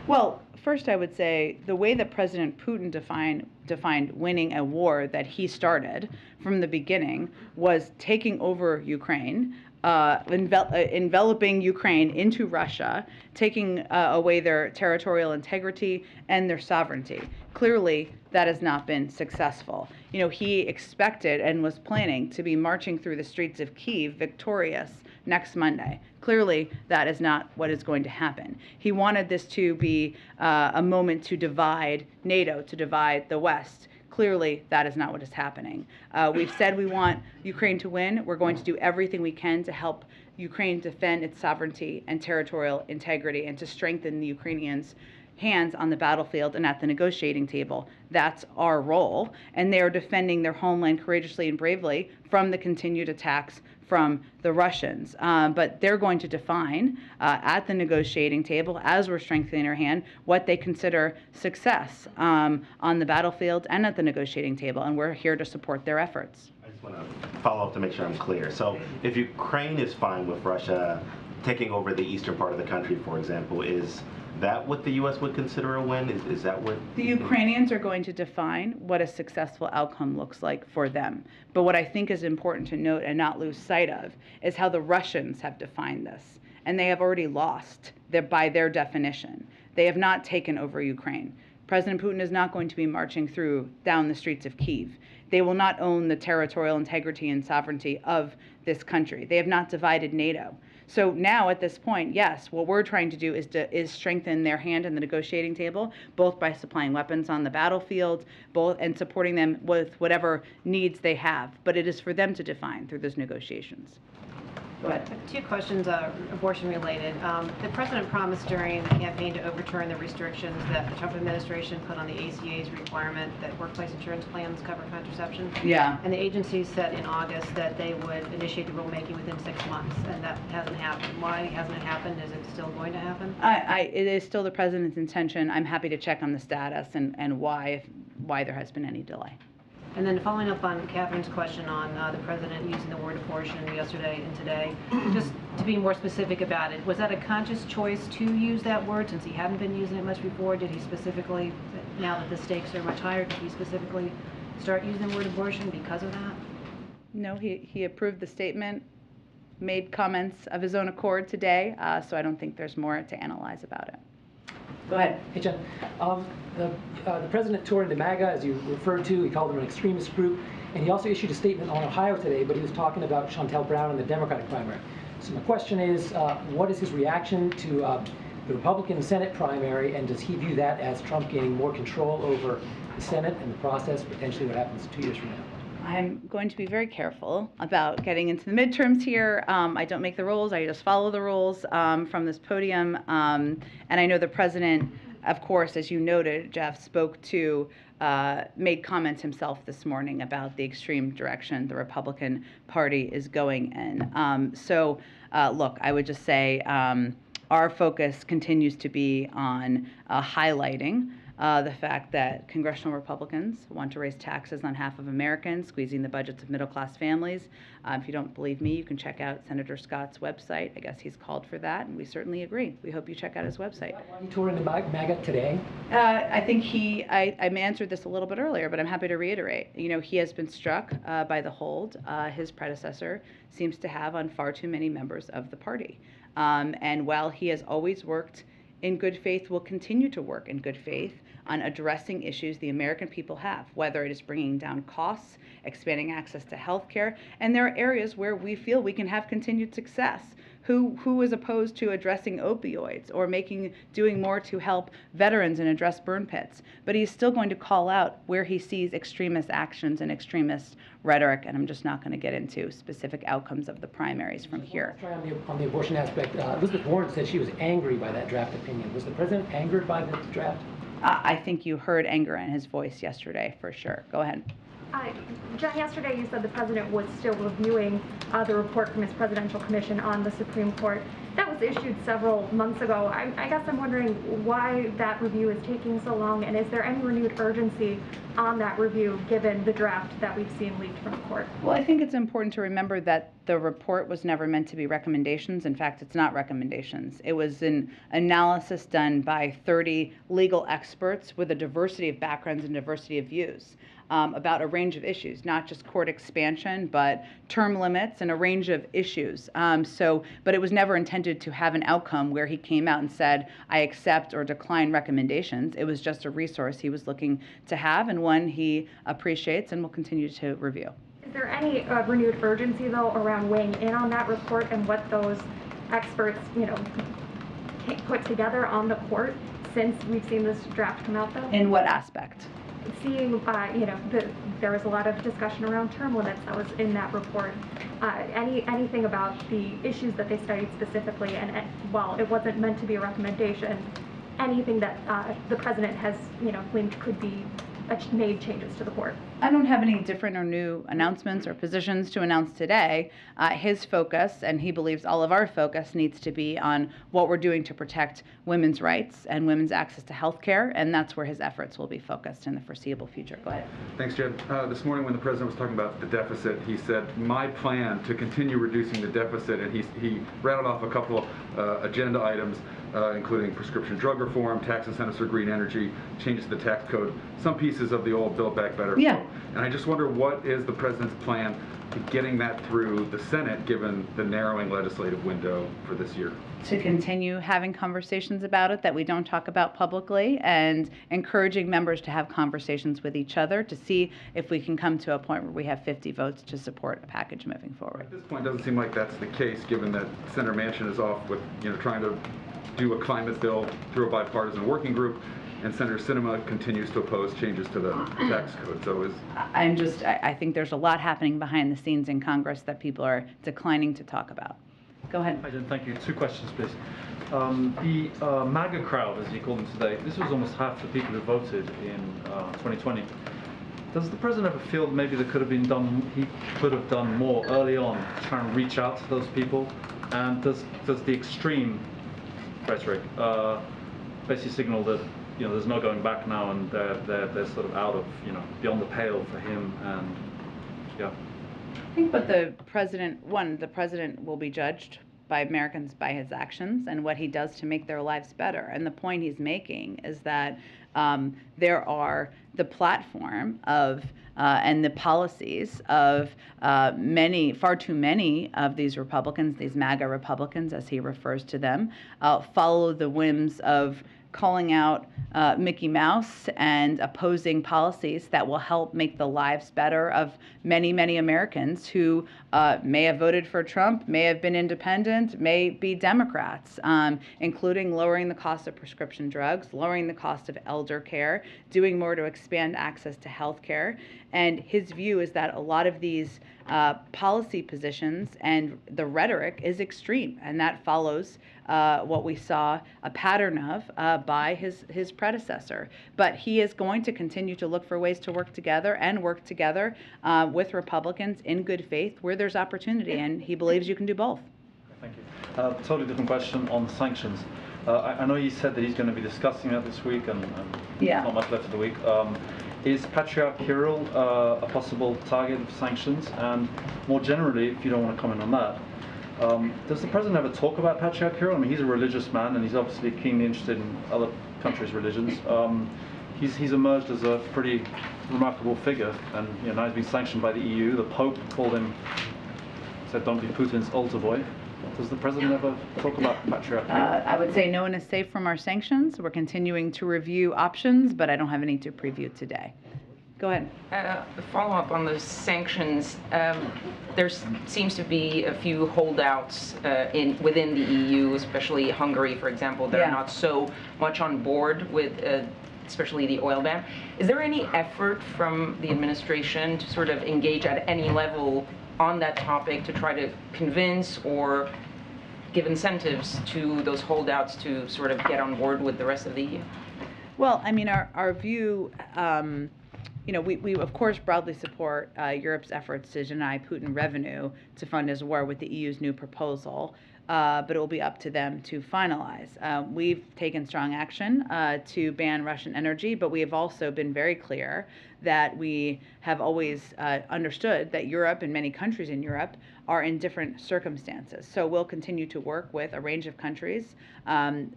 Well, first I would say the way that President Putin defined winning a war that he started from the beginning was taking over Ukraine, enveloping Ukraine into Russia, taking away their territorial integrity and their sovereignty. Clearly, that has not been successful. You know, he expected and was planning to be marching through the streets of Kyiv victorious next Monday. Clearly, that is not what is going to happen. He wanted this to be a moment to divide NATO, to divide the West. Clearly, that is not what is happening. We've said we want Ukraine to win. We're going to do everything we can to help Ukraine defend its sovereignty and territorial integrity and to strengthen the Ukrainians' hands on the battlefield and at the negotiating table. That's our role. And they are defending their homeland courageously and bravely from the continued attacks from the Russians. But they're going to define at the negotiating table, as we're strengthening our hand, what they consider success on the battlefield and at the negotiating table. And we're here to support their efforts. I just want to follow up to make sure I'm clear. So if Ukraine is fine with Russia taking over the eastern part of the country, for example, is that what the U.S. would consider a win? Is that what? The Ukrainians are going to define what a successful outcome looks like for them. But what I think is important to note and not lose sight of is how the Russians have defined this. And they have already lost by their definition. They have not taken over Ukraine. President Putin is not going to be marching down the streets of Kyiv. They will not own the territorial integrity and sovereignty of this country. They have not divided NATO. So now at this point, yes, what we're trying to do is strengthen their hand in the negotiating table, both by supplying weapons on the battlefield, and supporting them with whatever needs they have. But it is for them to define through those negotiations. Go ahead. Two questions, abortion related. The president promised during the campaign to overturn the restrictions that the Trump administration put on the ACA's requirement that workplace insurance plans cover contraception. Yeah. And the agency said in August that they would initiate the rulemaking within 6 months, and that hasn't happened. Why hasn't it happened? Is it still going to happen? It is still the president's intention. I'm happy to check on the status and why there has been any delay. And then following up on Catherine's question on the president using the word abortion yesterday and today, just to be more specific about it, was that a conscious choice to use that word since he hadn't been using it much before? Did he specifically, now that the stakes are much higher, did he specifically start using the word abortion because of that? No, he approved the statement, made comments of his own accord today, so I don't think there's more to analyze about it. Go ahead. Hey, Jen. The president toured into MAGA, as you referred to. He called them an extremist group. And he also issued a statement on Ohio today, but he was talking about Shontel Brown in the Democratic primary. So my question is, what is his reaction to the Republican Senate primary, and does he view that as Trump gaining more control over the Senate and the process, potentially what happens 2 years from now? I'm going to be very careful about getting into the midterms here. I don't make the rules. I just follow the rules from this podium. And I know the president, of course, as you noted, Jeff, spoke to, made comments himself this morning about the extreme direction the Republican Party is going in. Look, I would just say our focus continues to be on highlighting the fact that congressional Republicans want to raise taxes on half of Americans, squeezing the budgets of middle-class families. If you don't believe me, you can check out Senator Scott's website. I guess he's called for that, and we certainly agree. We hope you check out his website. Why he toured into MAGA today? I think I answered this a little bit earlier, but I'm happy to reiterate. You know, he has been struck by the hold his predecessor seems to have on far too many members of the party. And while he has always worked in good faith, will continue to work in good faith on addressing issues the American people have, whether it is bringing down costs, expanding access to health care, and there are areas where we feel we can have continued success. Who is opposed to addressing opioids or doing more to help veterans and address burn pits? But he's still going to call out where he sees extremist actions and extremist rhetoric, and I'm just not going to get into specific outcomes of the primaries from here. On the abortion aspect, Elizabeth Warren said she was angry by that draft opinion. Was the president angered by the draft? I think you heard anger in his voice yesterday, for sure. Go ahead. Jen, yesterday you said the president was still reviewing the report from his presidential commission on the Supreme Court. That was issued several months ago. I guess I'm wondering why that review is taking so long, and is there any renewed urgency on that review given the draft that we've seen leaked from the court? Well, I think it's important to remember that the report was never meant to be recommendations. In fact, it's not recommendations. It was an analysis done by 30 legal experts with a diversity of backgrounds and diversity of views. About a range of issues, not just court expansion, but term limits and a range of issues. But it was never intended to have an outcome where he came out and said, I accept or decline recommendations. It was just a resource he was looking to have and one he appreciates and will continue to review. Is there any renewed urgency, though, around weighing in on that report and what those experts, put together on the court since we've seen this draft come out, though? In what aspect? Seeing, there was a lot of discussion around term limits that was in that report. Anything about the issues that they studied specifically, and while it wasn't meant to be a recommendation, anything that the president has, claimed could be made changes to the court? I don't have any different or new announcements or positions to announce today. His focus, and he believes all of our focus, needs to be on what we're doing to protect women's rights and women's access to health care, and that's where his efforts will be focused in the foreseeable future. Go ahead. Thanks, Jen. This morning when the president was talking about the deficit, he said, my plan to continue reducing the deficit, and he rattled off a couple agenda items, including prescription drug reform, tax incentives for green energy, changes to the tax code, some pieces of the old Build Back Better. Yeah. And I just wonder, what is the president's plan getting that through the Senate, given the narrowing legislative window for this year. To continue having conversations about it that we don't talk about publicly, and encouraging members to have conversations with each other to see if we can come to a point where we have 50 votes to support a package moving forward. At this point, it doesn't seem like that's the case, given that Senator Manchin is off with, trying to do a climate bill through a bipartisan working group, and Senator Sinema continues to oppose changes to the tax code. So I think there's a lot happening behind the scenes in Congress that people are declining to talk about. Go ahead. Hi, Jen. Thank you. 2 questions, please. The MAGA crowd, as you call them today, this was almost half the people who voted in 2020. Does the president ever feel maybe he could have done more early on to try and reach out to those people? And does the extreme rhetoric basically signal that there's no going back now, and they're sort of out of beyond the pale for him? And yeah. I think what the president will be judged by Americans by his actions and what he does to make their lives better. And the point he's making is that there are the platform of and the policies of far too many of these Republicans, these MAGA Republicans, as he refers to them, follow the whims of calling out Mickey Mouse and opposing policies that will help make the lives better of many, many Americans who may have voted for Trump, may have been independent, may be Democrats, including lowering the cost of prescription drugs, lowering the cost of elder care, doing more to expand access to health care. And his view is that a lot of these policy positions and the rhetoric is extreme, and that follows what we saw a pattern of by his predecessor. But he is going to continue to look for ways to work together with Republicans in good faith where there's opportunity, and he believes you can do both. Thank you. Totally different question on sanctions. I know he said that he's going to be discussing that this week, and yeah. Not much left of the week. Is Patriarch Kirill a possible target of sanctions? And more generally, if you don't want to comment on that, does the president ever talk about Patriarch Kirill? I mean, he's a religious man, and he's obviously keenly interested in other countries' religions. He's emerged as a pretty remarkable figure, and now he's been sanctioned by the EU. The Pope said, "Don't be Putin's altar boy." Does the president ever talk about Patriarch? I would say no one is safe from our sanctions. We're continuing to review options, but I don't have any to preview today. Go ahead. Follow up on the sanctions. There seems to be a few holdouts within the EU, especially Hungary, for example, that are not so much on board with especially the oil ban. Is there any effort from the administration to sort of engage at any level on that topic to try to convince or give incentives to those holdouts to sort of get on board with the rest of the EU? Well, I mean, our view, we of course broadly support Europe's efforts to deny Putin revenue to fund his war with the EU's new proposal, but it will be up to them to finalize. We've taken strong action to ban Russian energy, but we have also been very clear that we have always understood that Europe and many countries in Europe are in different circumstances. So we'll continue to work with a range of countries, and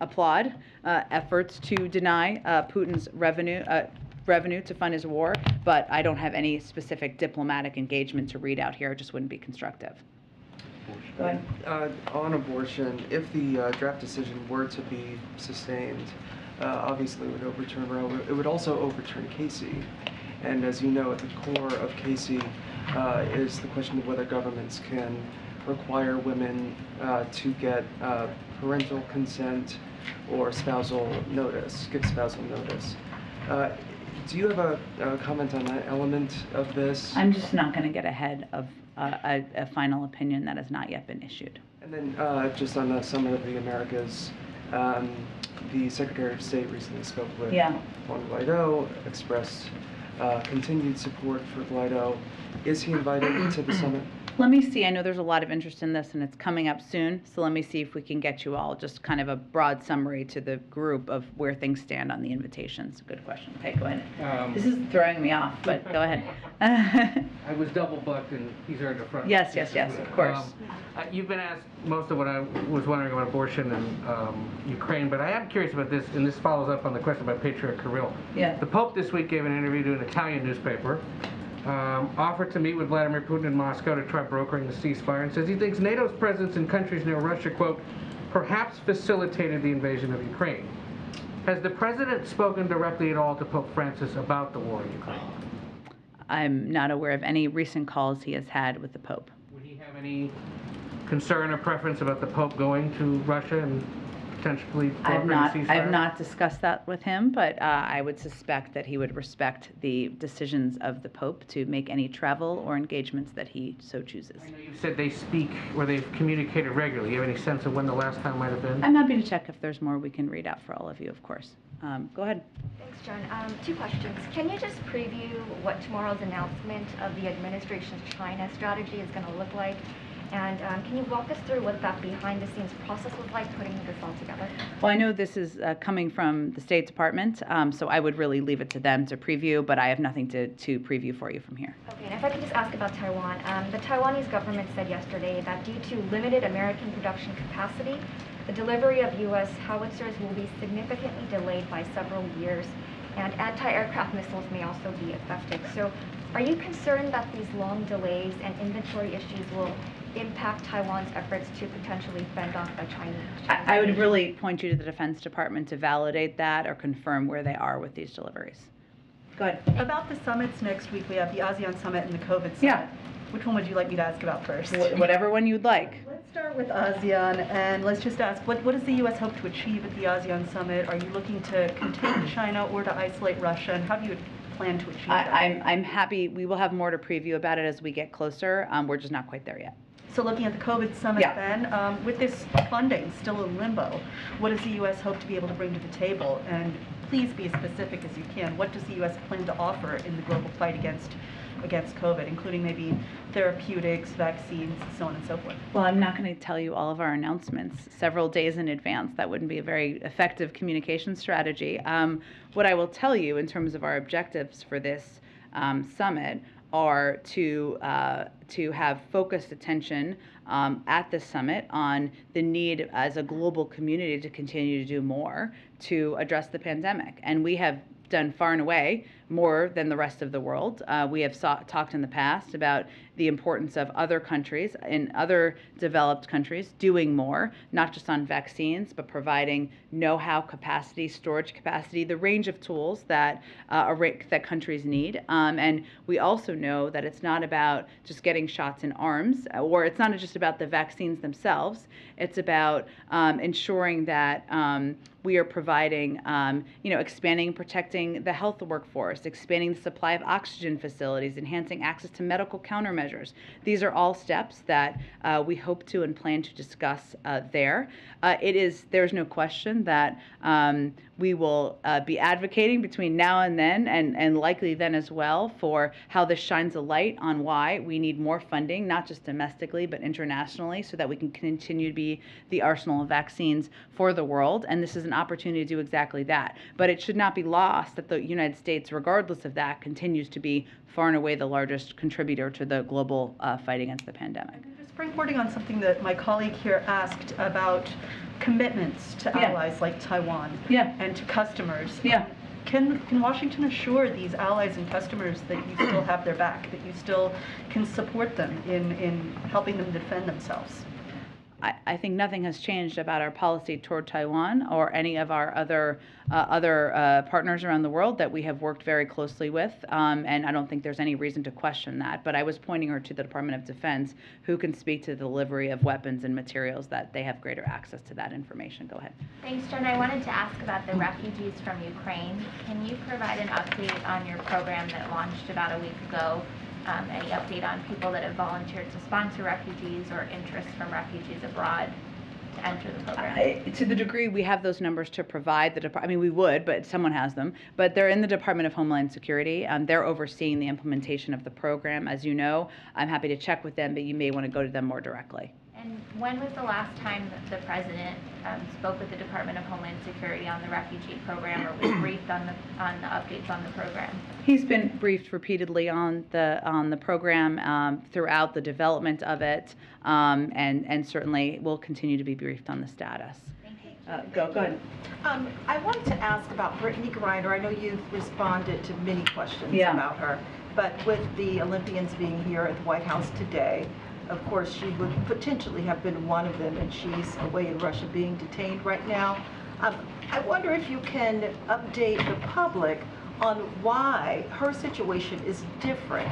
applaud efforts to deny Putin's revenue to fund his war. But I don't have any specific diplomatic engagement to read out here. It just wouldn't be constructive. Go ahead. On abortion, if the draft decision were to be sustained, obviously it would overturn Roe. It would also overturn Casey. And as you know, at the core of Casey is the question of whether governments can require women to get parental consent or spousal notice, give spousal notice. Do you have a comment on that element of this? I'm just not going to get ahead of a final opinion that has not yet been issued. And then just on the Summit of the Americas, the Secretary of State recently spoke with Juan Guaido, expressed continued support for Guaido. Is he invited to the summit? Let me see. I know there's a lot of interest in this, and it's coming up soon. So let me see if we can get you all just kind of a broad summary to the group of where things stand on the invitations. Good question. Okay, go ahead. This is throwing me off, but go ahead. I was double booked, and these are in the front. Yes, of course. You've been asked most of what I was wondering about abortion and Ukraine, but I am curious about this, and this follows up on the question about Patriarch Kirill. Yeah. The Pope this week gave an interview to an Italian newspaper, offered to meet with Vladimir Putin in Moscow to try brokering the ceasefire, and says he thinks NATO's presence in countries near Russia, quote, perhaps facilitated the invasion of Ukraine. Has the president spoken directly at all to Pope Francis about the war in Ukraine? I'm not aware of any recent calls he has had with the Pope. Would he have any concern or preference about the Pope going to Russia and potentially brokering a ceasefire? I have not discussed that with him, but I would suspect that he would respect the decisions of the Pope to make any travel or engagements that he so chooses. I know you said they speak or they've communicated regularly. You have any sense of when the last time might have been? I'm happy to check if there's more we can read out for all of you, of course. Go ahead. Thanks, John. Two questions. Can you just preview what tomorrow's announcement of the administration's China strategy is going to look like? And can you walk us through what that behind-the-scenes process was like, putting this all together? Well, I know this is coming from the State Department, so I would really leave it to them to preview, but I have nothing to preview for you from here. Okay, and if I could just ask about Taiwan. The Taiwanese government said yesterday that due to limited American production capacity, the delivery of U.S. howitzers will be significantly delayed by several years, and anti-aircraft missiles may also be affected. So are you concerned that these long delays and inventory issues will impact Taiwan's efforts to potentially fend off the Chinese? I would really point you to the Defense Department to validate that or confirm where they are with these deliveries. Go ahead. About the summits next week, we have the ASEAN Summit and the COVID Summit. Yeah. Which one would you like me to ask about first? Whatever one you'd like. Let's start with ASEAN, and let's just ask, what does the U.S. hope to achieve at the ASEAN Summit? Are you looking to contain China or to isolate Russia, and how do you plan to achieve that? I'm happy. We will have more to preview about it as we get closer. We're just not quite there yet. So looking at the COVID Summit then, with this funding still in limbo, what does the U.S. hope to be able to bring to the table? And please be as specific as you can. What does the U.S. plan to offer in the global fight against COVID, including maybe therapeutics, vaccines, so on and so forth? Well, I'm not going to tell you all of our announcements several days in advance. That wouldn't be a very effective communication strategy. What I will tell you in terms of our objectives for this summit are to have focused attention at the summit on the need as a global community to continue to do more to address the pandemic. And we have done far and away more than the rest of the world. We have talked in the past about the importance of other countries, in other developed countries, doing more, not just on vaccines, but providing know-how capacity, storage capacity, the range of tools that that countries need. And we also know that it's not about just getting shots in arms, or it's not just about the vaccines themselves. It's about ensuring that we are providing, expanding and protecting the health workforce, expanding the supply of oxygen facilities, enhancing access to medical countermeasures. These are all steps that we hope to and plan to discuss there. There's no question that we will be advocating between now and then, and likely then as well, for how this shines a light on why we need more funding, not just domestically, but internationally, so that we can continue to be the arsenal of vaccines for the world. And this is an opportunity to do exactly that. But it should not be lost that the United States, regardless of that, continues to be far and away the largest contributor to the global fight against the pandemic. Just springboarding on something that my colleague here asked about commitments to allies like Taiwan and to customers. Can Washington assure these allies and customers that you still have their back, that you still can support them in helping them defend themselves? I think nothing has changed about our policy toward Taiwan or any of our other partners around the world that we have worked very closely with, and I don't think there's any reason to question that. But I was pointing her to the Department of Defense, who can speak to the delivery of weapons and materials that they have greater access to that information. Go ahead. Thanks, Jen. I wanted to ask about the refugees from Ukraine. Can you provide an update on your program that launched about a week ago? Any update on people that have volunteered to sponsor refugees or interest from refugees abroad to enter the program? To the degree we have those numbers to provide, we would, but someone has them. But they're in the Department of Homeland Security. They're overseeing the implementation of the program. As you know, I'm happy to check with them, but you may want to go to them more directly. And when was the last time that the President spoke with the Department of Homeland Security on the refugee program, or was briefed on the updates on the program? He's been briefed repeatedly on the program throughout the development of it, and certainly will continue to be briefed on the status. Go ahead. I wanted to ask about Brittany Griner. I know you've responded to many questions about her. but with the Olympians being here at the White House today, of course, she would potentially have been one of them, and she's away in Russia being detained right now. I wonder if you can update the public on why her situation is different,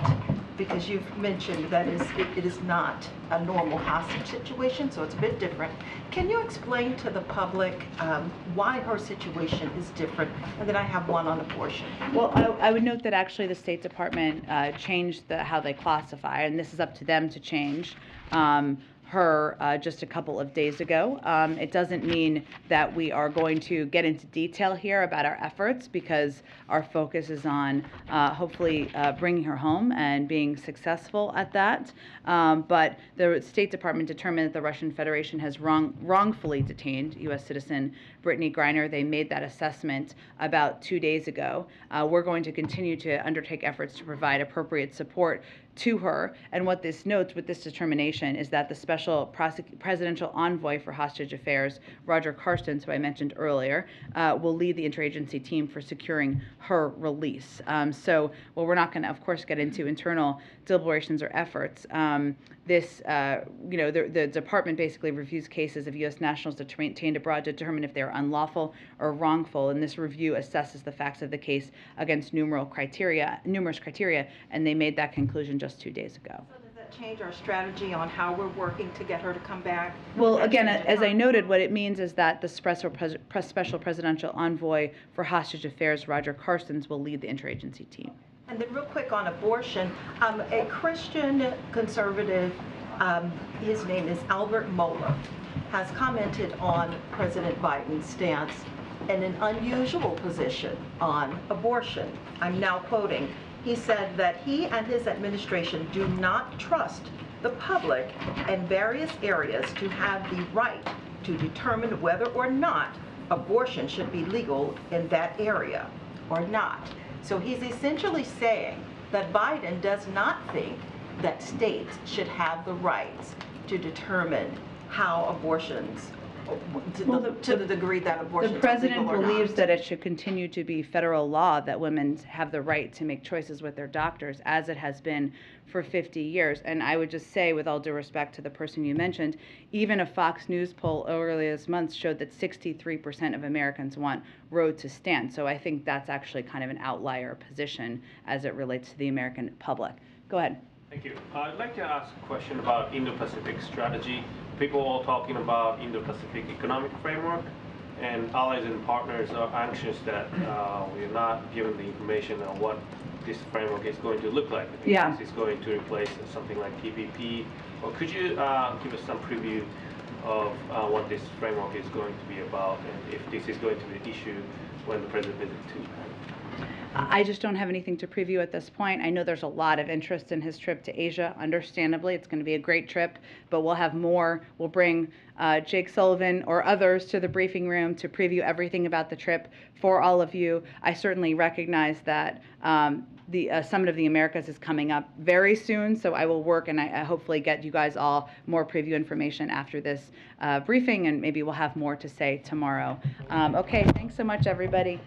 because you've mentioned that it is not a normal hostage situation, so it's a bit different. Can you explain to the public why her situation is different? And then I have one on abortion. Well, I would note that actually the State Department changed how they classify, and this is up to them to change. Her just a couple of days ago. It doesn't mean that we are going to get into detail here about our efforts, because our focus is on hopefully bringing her home and being successful at that. But the State Department determined that the Russian Federation has wrongfully detained U.S. citizen Brittany Griner. They made that assessment about 2 days ago. We're going to continue to undertake efforts to provide appropriate support to her. And what this notes with this determination is that the special presidential envoy for hostage affairs, Roger Carstens, who I mentioned earlier, will lead the interagency team for securing her release. So, well, we're not going to, of course, get into internal deliberations or efforts. The department basically reviews cases of U.S. nationals detained abroad to determine if they are unlawful or wrongful, and this review assesses the facts of the case against numerous criteria, and they made that conclusion just 2 days ago. So does that change our strategy on how we're working to get her to come back? Well, again, as I noted, what it means is that the special presidential envoy for hostage affairs, Roger Carstens, will lead the interagency team. And then real quick on abortion, a Christian conservative, his name is Albert Mohler, has commented on President Biden's stance in an unusual position on abortion. I'm now quoting. He said that he and his administration do not trust the public in various areas to have the right to determine whether or not abortion should be legal in that area or not. So he's essentially saying that Biden does not think that states should have the rights to determine how abortions, to the degree that abortion The president is legal or believes not. that it should continue to be federal law that women have the right to make choices with their doctors, as it has been for 50 years. And I would just say, with all due respect to the person you mentioned, even a Fox News poll earlier this month showed that 63% of Americans want Roe to stand. So I think that's actually kind of an outlier position as it relates to the American public. Go ahead. Thank you. I'd like to ask a question about Indo-Pacific strategy. People are talking about Indo-Pacific economic framework, and allies and partners are anxious that we're not given the information on what this framework is going to look like. Yeah. This is going to replace something like TPP, or could you give us some preview of what this framework is going to be about, and if this is going to be an issue when the president visits to Japan? I just don't have anything to preview at this point. I know there's a lot of interest in his trip to Asia. Understandably, it's going to be a great trip, but we'll have more. We'll bring Jake Sullivan or others to the briefing room to preview everything about the trip for all of you. I certainly recognize that the Summit of the Americas is coming up very soon, so I will work and I hopefully get you guys all more preview information after this briefing, and maybe we'll have more to say tomorrow. Okay, thanks so much, everybody.